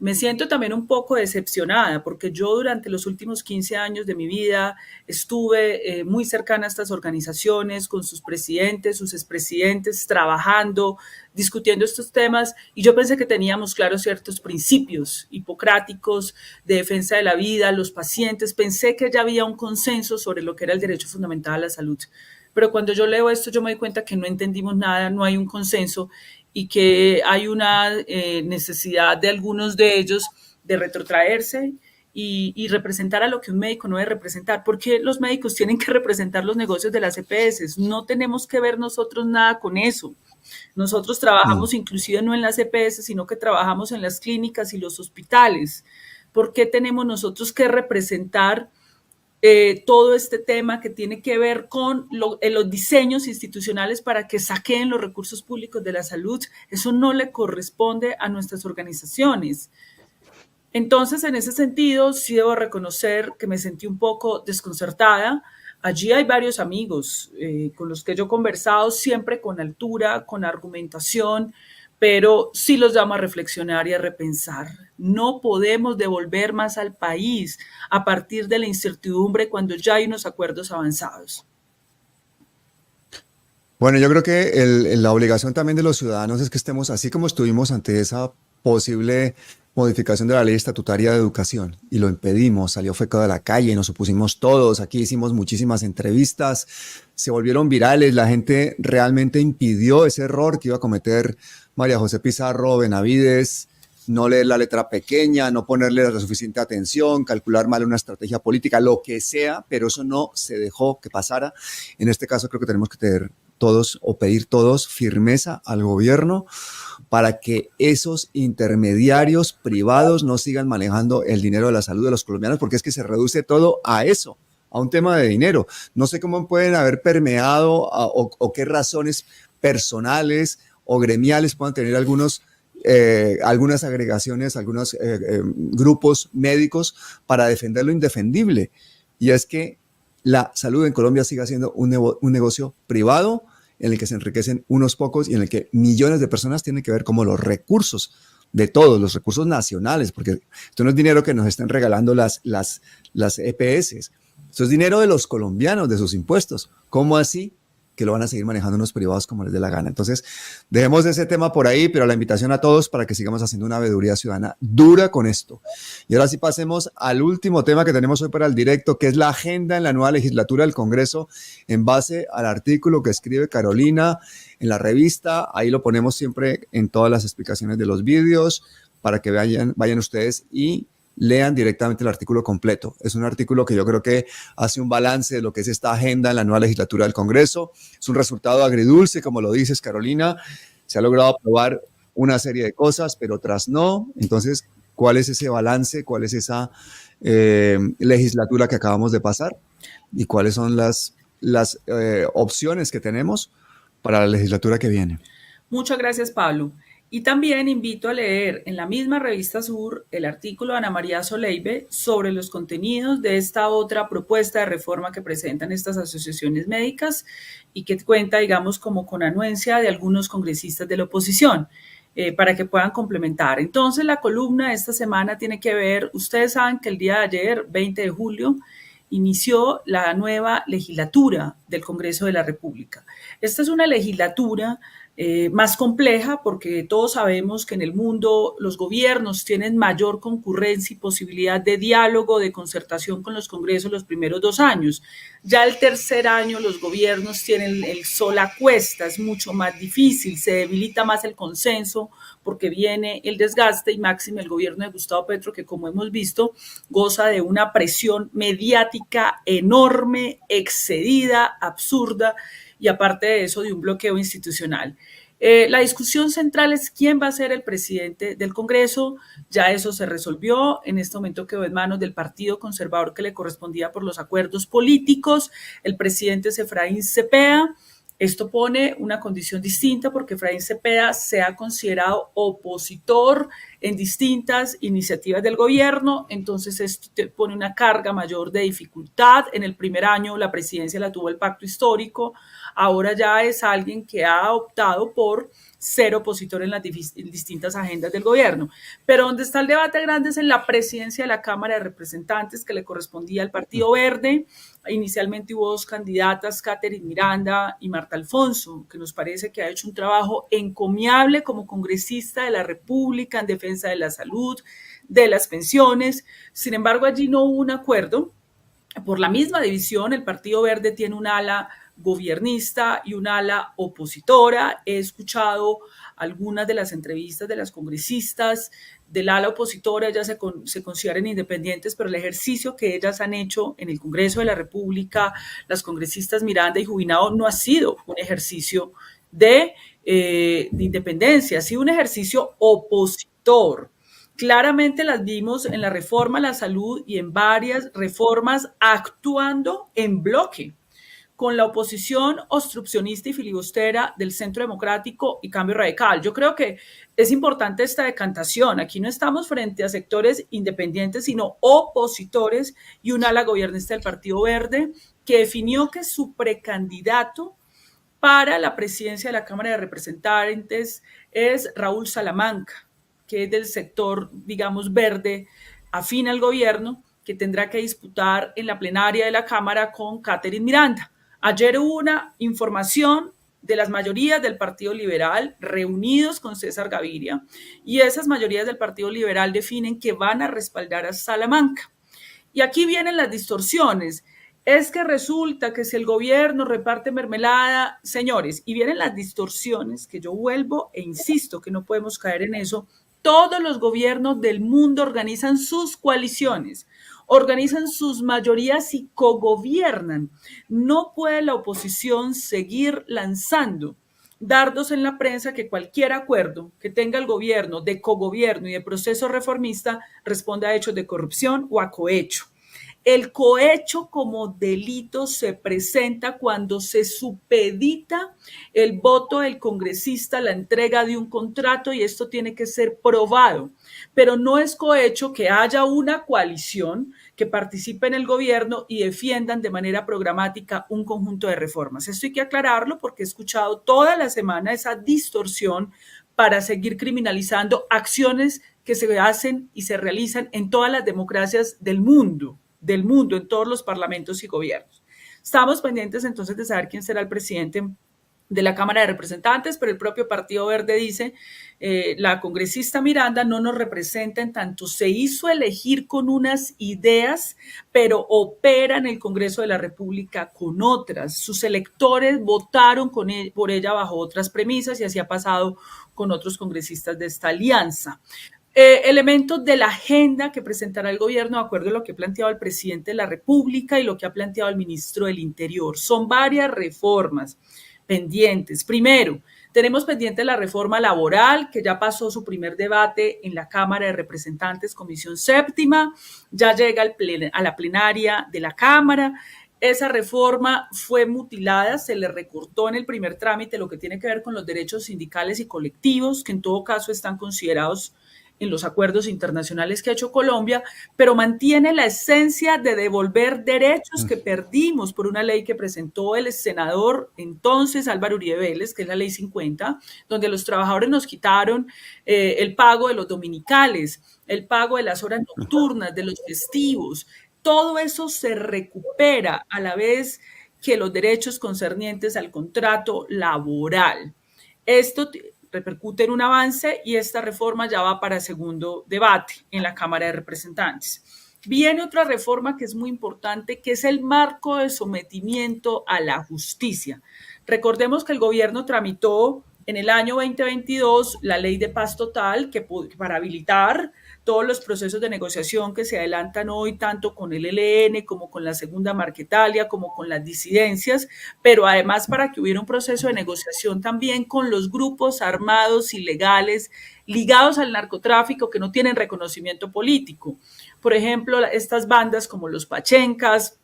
me siento también un poco decepcionada, porque yo durante los últimos 15 años de mi vida estuve muy cercana a estas organizaciones, con sus presidentes, sus expresidentes, trabajando, discutiendo estos temas, y yo pensé que teníamos claros ciertos principios hipocráticos de defensa de la vida, los pacientes, pensé que ya había un consenso sobre lo que era el derecho fundamental a la salud. Pero cuando yo leo esto, yo me doy cuenta que no entendimos nada, no hay un consenso y que hay una necesidad de algunos de ellos de retrotraerse y representar a lo que un médico no debe representar. Porque los médicos tienen que representar los negocios de las EPS. No tenemos que ver nosotros nada con eso. Nosotros trabajamos inclusive no en las EPS, sino que trabajamos en las clínicas y los hospitales. ¿Por qué tenemos nosotros que representar todo este tema que tiene que ver con los diseños institucionales para que saqueen los recursos públicos de la salud? Eso no le corresponde a nuestras organizaciones. Entonces, en ese sentido, sí debo reconocer que me sentí un poco desconcertada. Allí hay varios amigos con los que yo he conversado, siempre con altura, con argumentación, pero sí los llamo a reflexionar y a repensar. No podemos devolver más al país a partir de la incertidumbre cuando ya hay unos acuerdos avanzados. Bueno, yo creo que la obligación también de los ciudadanos es que estemos así como estuvimos ante esa posible modificación de la ley estatutaria de educación y lo impedimos, salió FECO de la calle, nos opusimos todos, aquí hicimos muchísimas entrevistas, se volvieron virales, la gente realmente impidió ese error que iba a cometer María José Pizarro Benavides, no leer la letra pequeña, no ponerle la suficiente atención, calcular mal una estrategia política, lo que sea, pero eso no se dejó que pasara. En este caso creo que tenemos que tener todos o pedir todos firmeza al gobierno para que esos intermediarios privados no sigan manejando el dinero de la salud de los colombianos, porque es que se reduce todo a eso, a un tema de dinero. No sé cómo pueden haber permeado o qué razones personales o gremiales puedan tener algunas agregaciones, algunos grupos médicos para defender lo indefendible. Y es que la salud en Colombia sigue siendo un negocio privado en el que se enriquecen unos pocos y en el que millones de personas tienen que ver como los recursos de todos, los recursos nacionales, porque esto no es dinero que nos estén regalando las EPS, esto es dinero de los colombianos, de sus impuestos. ¿Cómo así que lo van a seguir manejando unos privados como les dé la gana? Entonces, dejemos ese tema por ahí, pero la invitación a todos para que sigamos haciendo una veeduría ciudadana dura con esto. Y ahora sí pasemos al último tema que tenemos hoy para el directo, que es la agenda en la nueva legislatura del Congreso, en base al artículo que escribe Carolina en la revista. Ahí lo ponemos siempre en todas las explicaciones de los vídeos para que vayan ustedes y lean directamente el artículo completo. Es un artículo que yo creo que hace un balance de lo que es esta agenda en la nueva legislatura del Congreso. Es un resultado agridulce, como lo dices, Carolina. Se ha logrado aprobar una serie de cosas, pero otras no. Entonces, ¿cuál es ese balance? ¿Cuál es esa legislatura que acabamos de pasar? ¿Y cuáles son las opciones que tenemos para la legislatura que viene? Muchas gracias, Pablo. Y también invito a leer en la misma revista Sur el artículo de Ana María Soleibe sobre los contenidos de esta otra propuesta de reforma que presentan estas asociaciones médicas y que cuenta, digamos, como con anuencia de algunos congresistas de la oposición, para que puedan complementar. Entonces, la columna de esta semana tiene que ver, ustedes saben que el día de ayer, 20 de julio, inició la nueva legislatura del Congreso de la República. Esta es una legislatura más compleja porque todos sabemos que en el mundo los gobiernos tienen mayor concurrencia y posibilidad de diálogo, de concertación con los congresos los primeros 2 años. Ya el tercer año los gobiernos tienen el sol a cuesta, es mucho más difícil, se debilita más el consenso porque viene el desgaste y máximo el gobierno de Gustavo Petro, que como hemos visto goza de una presión mediática enorme, excedida, absurda, y aparte de eso, de un bloqueo institucional. La discusión central es quién va a ser el presidente del Congreso. Ya eso se resolvió. En este momento quedó en manos del Partido Conservador que le correspondía por los acuerdos políticos. El presidente es Efraín Cepeda. Esto pone una condición distinta porque Efraín Cepeda se ha considerado opositor en distintas iniciativas del gobierno, entonces esto pone una carga mayor de dificultad. En el primer año la presidencia la tuvo el Pacto Histórico, ahora ya es alguien que ha optado por ser opositor en las distintas agendas del gobierno. Pero donde está el debate grande es en la presidencia de la Cámara de Representantes, que le correspondía al Partido Verde. Inicialmente hubo 2 candidatas, Catherine Miranda y Marta Alfonso, que nos parece que ha hecho un trabajo encomiable como congresista de la República en defensa de la salud, de las pensiones. Sin embargo, allí no hubo un acuerdo. Por la misma división, el Partido Verde tiene un ala gobiernista y un ala opositora. He escuchado algunas de las entrevistas de las congresistas del ala opositora, ellas se consideran independientes, pero el ejercicio que ellas han hecho en el Congreso de la República, las congresistas Miranda y Jubinado, no ha sido un ejercicio de independencia, ha sido un ejercicio opositor. Claramente las vimos en la reforma a la salud y en varias reformas actuando en bloque con la oposición obstruccionista y filibustera del Centro Democrático y Cambio Radical. Yo creo que es importante esta decantación. Aquí no estamos frente a sectores independientes, sino opositores y un ala gobernista del Partido Verde que definió que su precandidato para la presidencia de la Cámara de Representantes es Raúl Salamanca, que es del sector, digamos, verde, afín al gobierno, que tendrá que disputar en la plenaria de la Cámara con Catherine Miranda. Ayer hubo una información de las mayorías del Partido Liberal reunidos con César Gaviria y esas mayorías del Partido Liberal definen que van a respaldar a Salamanca. Y aquí vienen las distorsiones. Es que resulta que si el gobierno reparte mermelada, señores, y vienen las distorsiones que yo vuelvo e insisto que no podemos caer en eso. Todos los gobiernos del mundo organizan sus coaliciones, organizan sus mayorías y cogobiernan. No puede la oposición seguir lanzando dardos en la prensa que cualquier acuerdo que tenga el gobierno de cogobierno y de proceso reformista responde a hechos de corrupción o a cohecho. El cohecho como delito se presenta cuando se supedita el voto del congresista a la entrega de un contrato y esto tiene que ser probado. Pero no es cohecho que haya una coalición que participe en el gobierno y defiendan de manera programática un conjunto de reformas. Esto hay que aclararlo porque he escuchado toda la semana esa distorsión para seguir criminalizando acciones que se hacen y se realizan en todas las democracias del mundo, en todos los parlamentos y gobiernos. Estamos pendientes entonces de saber quién será el presidente de la Cámara de Representantes, pero el propio Partido Verde dice, la congresista Miranda no nos representa en tanto se hizo elegir con unas ideas, pero opera en el Congreso de la República con otras. Sus electores votaron por ella bajo otras premisas y así ha pasado con otros congresistas de esta alianza. Elementos de la agenda que presentará el gobierno de acuerdo a lo que ha planteado el presidente de la República y lo que ha planteado el ministro del Interior. Son varias reformas pendientes. Primero, tenemos pendiente la reforma laboral, que ya pasó su primer debate en la Cámara de Representantes, Comisión Séptima, ya llega a la plenaria de la Cámara. Esa reforma fue mutilada, se le recortó en el primer trámite lo que tiene que ver con los derechos sindicales y colectivos, que en todo caso están considerados en los acuerdos internacionales que ha hecho Colombia, pero mantiene la esencia de devolver derechos que perdimos por una ley que presentó el senador entonces Álvaro Uribe Vélez, que es la Ley 50, donde los trabajadores nos quitaron el pago de los dominicales, el pago de las horas nocturnas, de los festivos. Todo eso se recupera a la vez que los derechos concernientes al contrato laboral. Esto repercute en un avance y esta reforma ya va para segundo debate en la Cámara de Representantes. Viene otra reforma que es muy importante, que es el marco de sometimiento a la justicia. Recordemos que el gobierno tramitó en el año 2022 la ley de paz total para habilitar todos los procesos de negociación que se adelantan hoy, tanto con el ELN como con la Segunda Marquetalia, como con las disidencias, pero además para que hubiera un proceso de negociación también con los grupos armados ilegales ligados al narcotráfico que no tienen reconocimiento político. Por ejemplo, estas bandas como los Pachencas,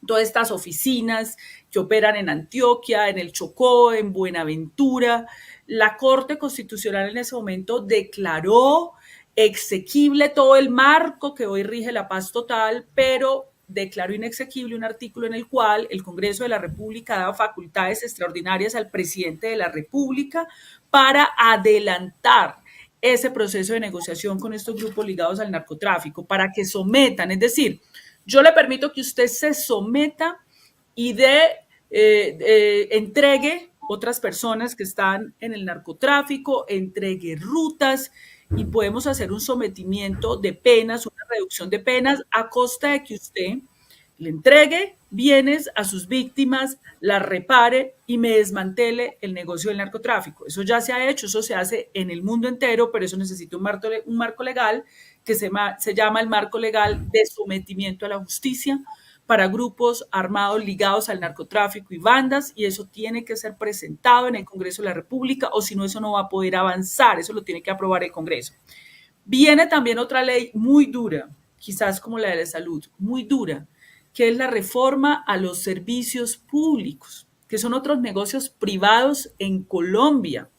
todas estas oficinas que operan en Antioquia, en el Chocó, en Buenaventura. La Corte Constitucional en ese momento declaró exequible todo el marco que hoy rige la paz total, pero declaró inexequible un artículo en el cual el Congreso de la República daba facultades extraordinarias al presidente de la República para adelantar ese proceso de negociación con estos grupos ligados al narcotráfico, para que sometan, es decir, yo le permito que usted se someta y entregue otras personas que están en el narcotráfico, entregue rutas y podemos hacer un sometimiento de penas, una reducción de penas a costa de que usted le entregue bienes a sus víctimas, las repare y me desmantele el negocio del narcotráfico. Eso ya se ha hecho, eso se hace en el mundo entero, pero eso necesita un marco legal que se llama el marco legal de sometimiento a la justicia para grupos armados ligados al narcotráfico y bandas, y eso tiene que ser presentado en el Congreso de la República, o si no, eso no va a poder avanzar, eso lo tiene que aprobar el Congreso. Viene también otra ley muy dura, quizás como la de la salud, muy dura, que es la reforma a los servicios públicos, que son otros negocios privados en Colombia.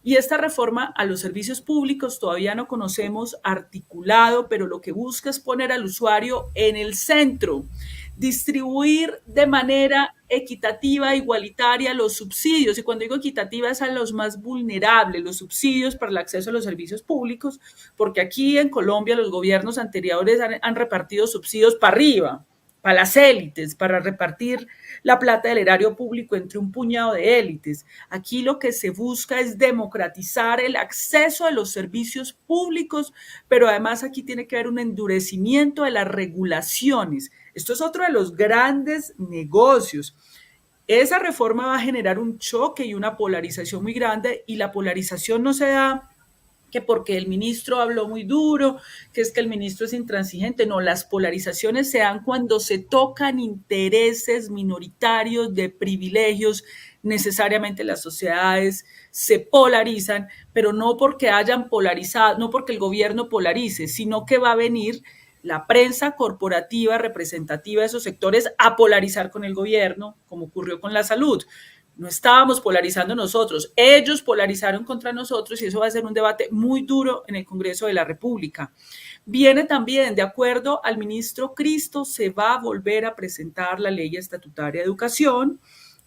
Y esta reforma a los servicios públicos todavía no conocemos articulado, pero lo que busca es poner al usuario en el centro, distribuir de manera equitativa, igualitaria los subsidios. Y cuando digo equitativa es a los más vulnerables, los subsidios para el acceso a los servicios públicos, porque aquí en Colombia los gobiernos anteriores han repartido subsidios para arriba, para las élites, para repartir la plata del erario público entre un puñado de élites. Aquí lo que se busca es democratizar el acceso a los servicios públicos, pero además aquí tiene que haber un endurecimiento de las regulaciones. Esto es otro de los grandes negocios. Esa reforma va a generar un choque y una polarización muy grande, y la polarización no se da que porque el ministro habló muy duro, que es que el ministro es intransigente. No, las polarizaciones se dan cuando se tocan intereses minoritarios de privilegios. Necesariamente las sociedades se polarizan, pero no porque hayan polarizado, no porque el gobierno polarice, sino que va a venir la prensa corporativa representativa de esos sectores a polarizar con el gobierno, como ocurrió con la salud. No estábamos polarizando nosotros, ellos polarizaron contra nosotros, y eso va a ser un debate muy duro en el Congreso de la República. Viene también, de acuerdo al ministro Cristo, se va a volver a presentar la Ley Estatutaria de Educación,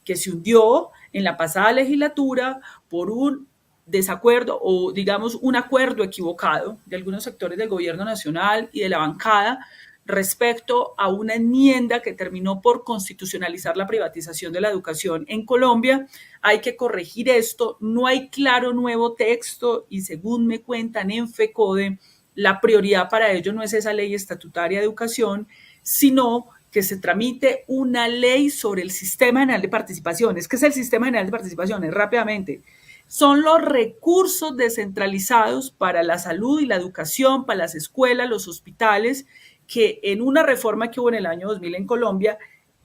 que se hundió en la pasada legislatura por un desacuerdo o, digamos, un acuerdo equivocado de algunos sectores del gobierno nacional y de la bancada respecto a una enmienda que terminó por constitucionalizar la privatización de la educación en Colombia. Hay que corregir esto, no hay claro nuevo texto, y según me cuentan en FECODE, la prioridad para ello no es esa ley estatutaria de educación, sino que se tramite una ley sobre el Sistema General de Participaciones. ¿Qué es el Sistema General de Participaciones? Rápidamente, son los recursos descentralizados para la salud y la educación, para las escuelas, los hospitales, que en una reforma que hubo en el año 2000 en Colombia,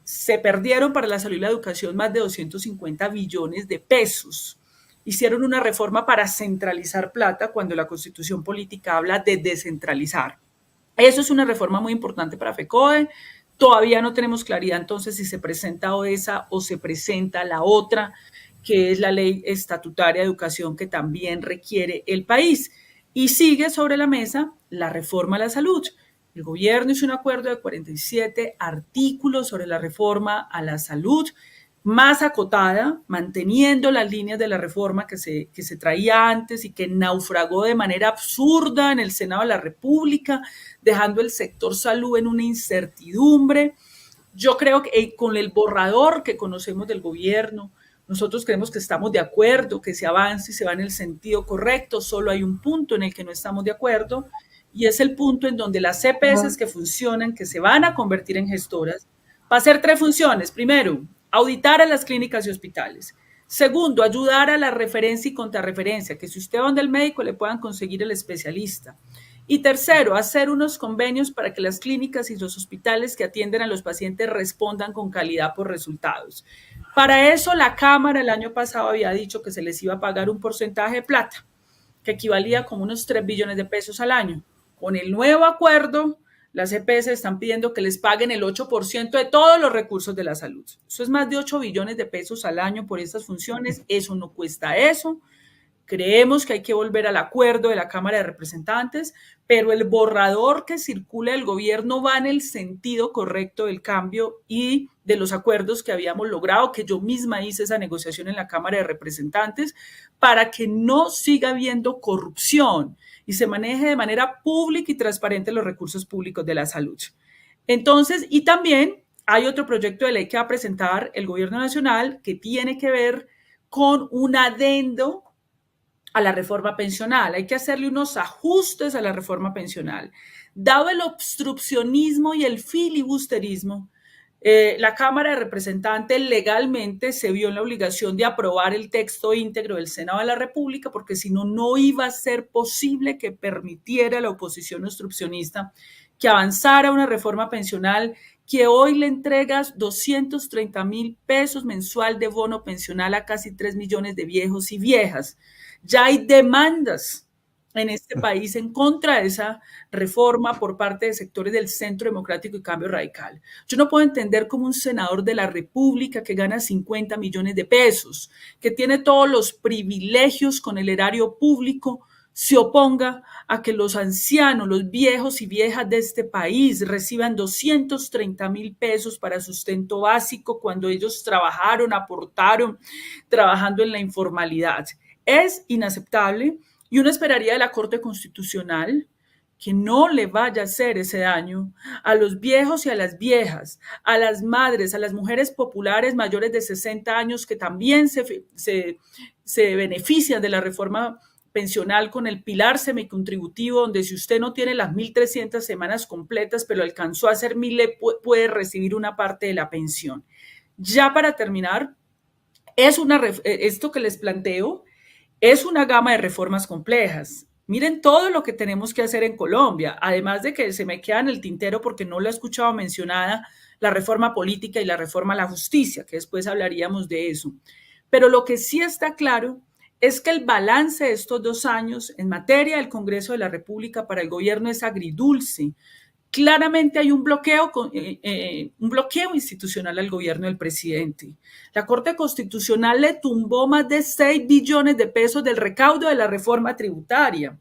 se perdieron para la salud y la educación más de 250 billones de pesos. Hicieron una reforma para centralizar plata cuando la Constitución política habla de descentralizar. Eso es una reforma muy importante para FECODE. Todavía no tenemos claridad entonces si se presenta esa o se presenta la otra, que es la ley estatutaria de educación que también requiere el país. Y sigue sobre la mesa la reforma a la salud. El gobierno hizo un acuerdo de 47 artículos sobre la reforma a la salud, más acotada, manteniendo las líneas de la reforma que se traía antes y que naufragó de manera absurda en el Senado de la República, dejando el sector salud en una incertidumbre. Yo creo que con el borrador que conocemos del gobierno, nosotros creemos que estamos de acuerdo, que se avance y se va en el sentido correcto. Solo hay un punto en el que no estamos de acuerdo, y es el punto en donde las CPS que funcionan, que se van a convertir en gestoras, va a hacer 3 funciones. Primero, auditar a las clínicas y hospitales. Segundo, ayudar a la referencia y contrarreferencia, que si usted va donde el médico le puedan conseguir el especialista. Y tercero, hacer unos convenios para que las clínicas y los hospitales que atienden a los pacientes respondan con calidad por resultados. Para eso la Cámara el año pasado había dicho que se les iba a pagar un porcentaje de plata, que equivalía como unos 3 billones de pesos al año. Con el nuevo acuerdo, las EPS están pidiendo que les paguen el 8% de todos los recursos de la salud. Eso es más de 8 billones de pesos al año por estas funciones. Eso no cuesta eso. Creemos que hay que volver al acuerdo de la Cámara de Representantes, pero el borrador que circula del gobierno va en el sentido correcto del cambio y de los acuerdos que habíamos logrado, que yo misma hice esa negociación en la Cámara de Representantes, para que no siga habiendo corrupción y se maneje de manera pública y transparente los recursos públicos de la salud. Entonces, y también hay otro proyecto de ley que va a presentar el gobierno nacional que tiene que ver con un adendo a la reforma pensional. Hay que hacerle unos ajustes a la reforma pensional. Dado el obstruccionismo y el filibusterismo, la Cámara de Representantes legalmente se vio en la obligación de aprobar el texto íntegro del Senado de la República, porque si no, no iba a ser posible que permitiera a la oposición obstruccionista que avanzara una reforma pensional que hoy le entrega 230,000 pesos mensual de bono pensional a casi 3 millones de viejos y viejas. Ya hay demandas en este país en contra de esa reforma por parte de sectores del Centro Democrático y Cambio Radical. Yo no puedo entender cómo un senador de la República que gana 50 millones de pesos, que tiene todos los privilegios con el erario público, se oponga a que los ancianos, los viejos y viejas de este país reciban 230,000 pesos para sustento básico cuando ellos trabajaron, aportaron, trabajando en la informalidad. Es inaceptable y uno esperaría de la Corte Constitucional que no le vaya a hacer ese daño a los viejos y a las viejas, a las madres, a las mujeres populares mayores de 60 años que también se benefician de la reforma pensional con el pilar semicontributivo, donde si usted no tiene las 1.300 semanas completas, pero alcanzó a hacer 1.000, puede recibir una parte de la pensión. Ya para terminar, esto que les planteo es una gama de reformas complejas. Miren todo lo que tenemos que hacer en Colombia, además de que se me queda en el tintero porque no la he escuchado mencionada, la reforma política y la reforma a la justicia, que después hablaríamos de eso. Pero lo que sí está claro es que el balance de estos 2 años en materia del Congreso de la República para el gobierno es agridulce. Claramente hay un bloqueo institucional al gobierno del presidente. La Corte Constitucional le tumbó más de 6 billones de pesos del recaudo de la reforma tributaria,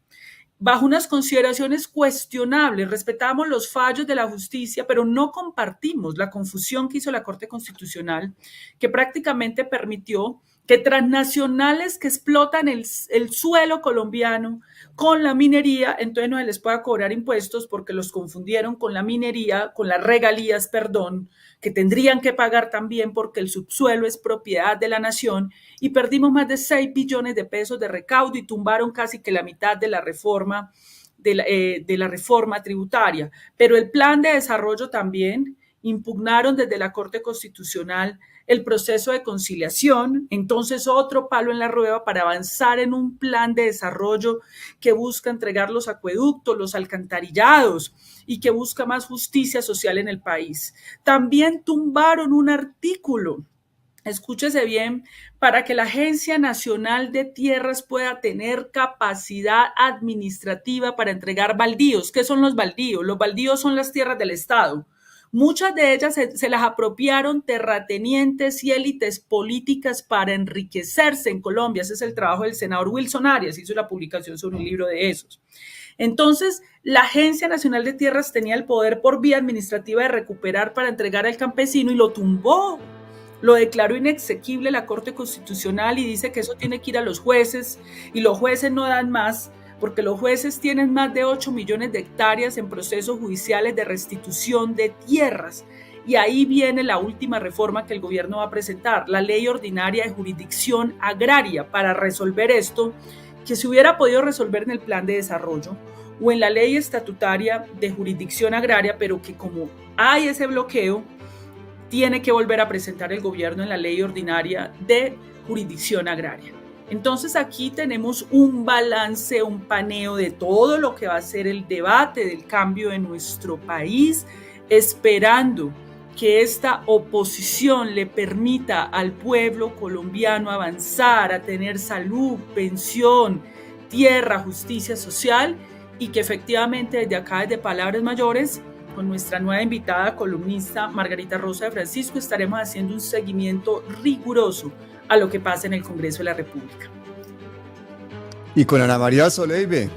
bajo unas consideraciones cuestionables. Respetamos los fallos de la justicia, pero no compartimos la confusión que hizo la Corte Constitucional, que prácticamente permitió que transnacionales que explotan el suelo colombiano con la minería, entonces no se les pueda cobrar impuestos porque los confundieron con la minería, con las regalías, perdón, que tendrían que pagar también porque el subsuelo es propiedad de la nación, y perdimos más de 6 billones de pesos de recaudo y tumbaron casi que la mitad de la reforma, de la reforma tributaria. Pero el plan de desarrollo también impugnaron desde la Corte Constitucional el proceso de conciliación, entonces otro palo en la rueda para avanzar en un plan de desarrollo que busca entregar los acueductos, los alcantarillados y que busca más justicia social en el país. También tumbaron un artículo, escúchese bien, para que la Agencia Nacional de Tierras pueda tener capacidad administrativa para entregar baldíos. ¿Qué son los baldíos? Los baldíos son las tierras del Estado. Muchas de ellas se las apropiaron terratenientes y élites políticas para enriquecerse en Colombia. Ese es el trabajo del senador Wilson Arias, hizo la publicación sobre un libro de esos. Entonces, la Agencia Nacional de Tierras tenía el poder por vía administrativa de recuperar para entregar al campesino y lo tumbó. Lo declaró inexequible la Corte Constitucional y dice que eso tiene que ir a los jueces y los jueces no dan más porque los jueces tienen más de 8 millones de hectáreas en procesos judiciales de restitución de tierras. Y ahí viene la última reforma que el gobierno va a presentar, la Ley Ordinaria de Jurisdicción Agraria, para resolver esto, que se hubiera podido resolver en el Plan de Desarrollo o en la Ley Estatutaria de Jurisdicción Agraria, pero que como hay ese bloqueo, tiene que volver a presentar el gobierno en la Ley Ordinaria de Jurisdicción Agraria. Entonces aquí tenemos un balance, un paneo de todo lo que va a ser el debate del cambio de nuestro país, esperando que esta oposición le permita al pueblo colombiano avanzar, a tener salud, pensión, tierra, justicia social y que efectivamente desde acá, desde Palabras Mayores, con nuestra nueva invitada columnista Margarita Rosa de Francisco, estaremos haciendo un seguimiento riguroso a lo que pasa en el Congreso de la República. Y con Ana María Soleive,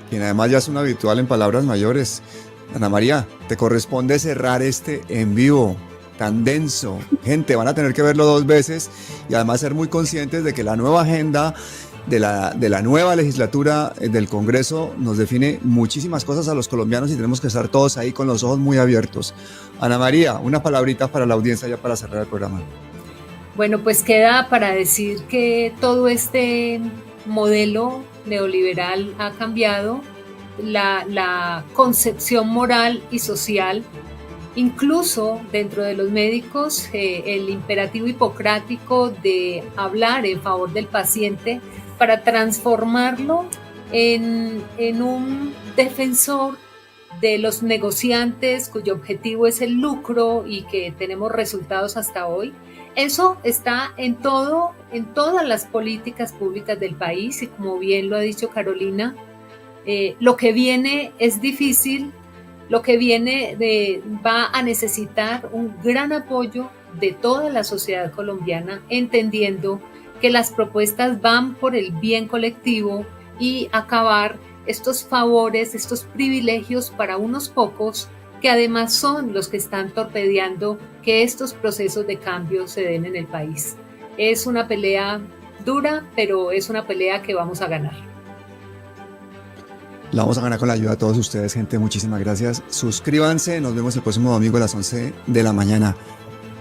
quien además ya es una habitual en Palabras Mayores. Ana María, te corresponde cerrar este en vivo tan denso. Gente, van a tener que verlo 2 veces y además ser muy conscientes de que la nueva agenda de la nueva legislatura del Congreso nos define muchísimas cosas a los colombianos y tenemos que estar todos ahí con los ojos muy abiertos. Ana María, unas palabritas para la audiencia ya para cerrar el programa. Bueno, pues queda para decir que todo este modelo neoliberal ha cambiado la concepción moral y social, incluso dentro de los médicos, el imperativo hipocrático de hablar en favor del paciente para transformarlo en un defensor de los negociantes cuyo objetivo es el lucro y que tenemos resultados hasta hoy. Eso está en todas las políticas públicas del país y como bien lo ha dicho Carolina, lo que viene es difícil, lo que viene va a necesitar un gran apoyo de toda la sociedad colombiana, entendiendo que las propuestas van por el bien colectivo y acabar estos favores, estos privilegios para unos pocos que además son los que están torpedeando que estos procesos de cambio se den en el país. Es una pelea dura, pero es una pelea que vamos a ganar. La vamos a ganar con la ayuda de todos ustedes, gente. Muchísimas gracias. Suscríbanse. Nos vemos el próximo domingo a las 11 de la mañana.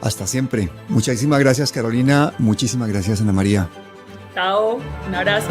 Hasta siempre. Muchísimas gracias, Carolina. Muchísimas gracias, Ana María. Chao. Un abrazo.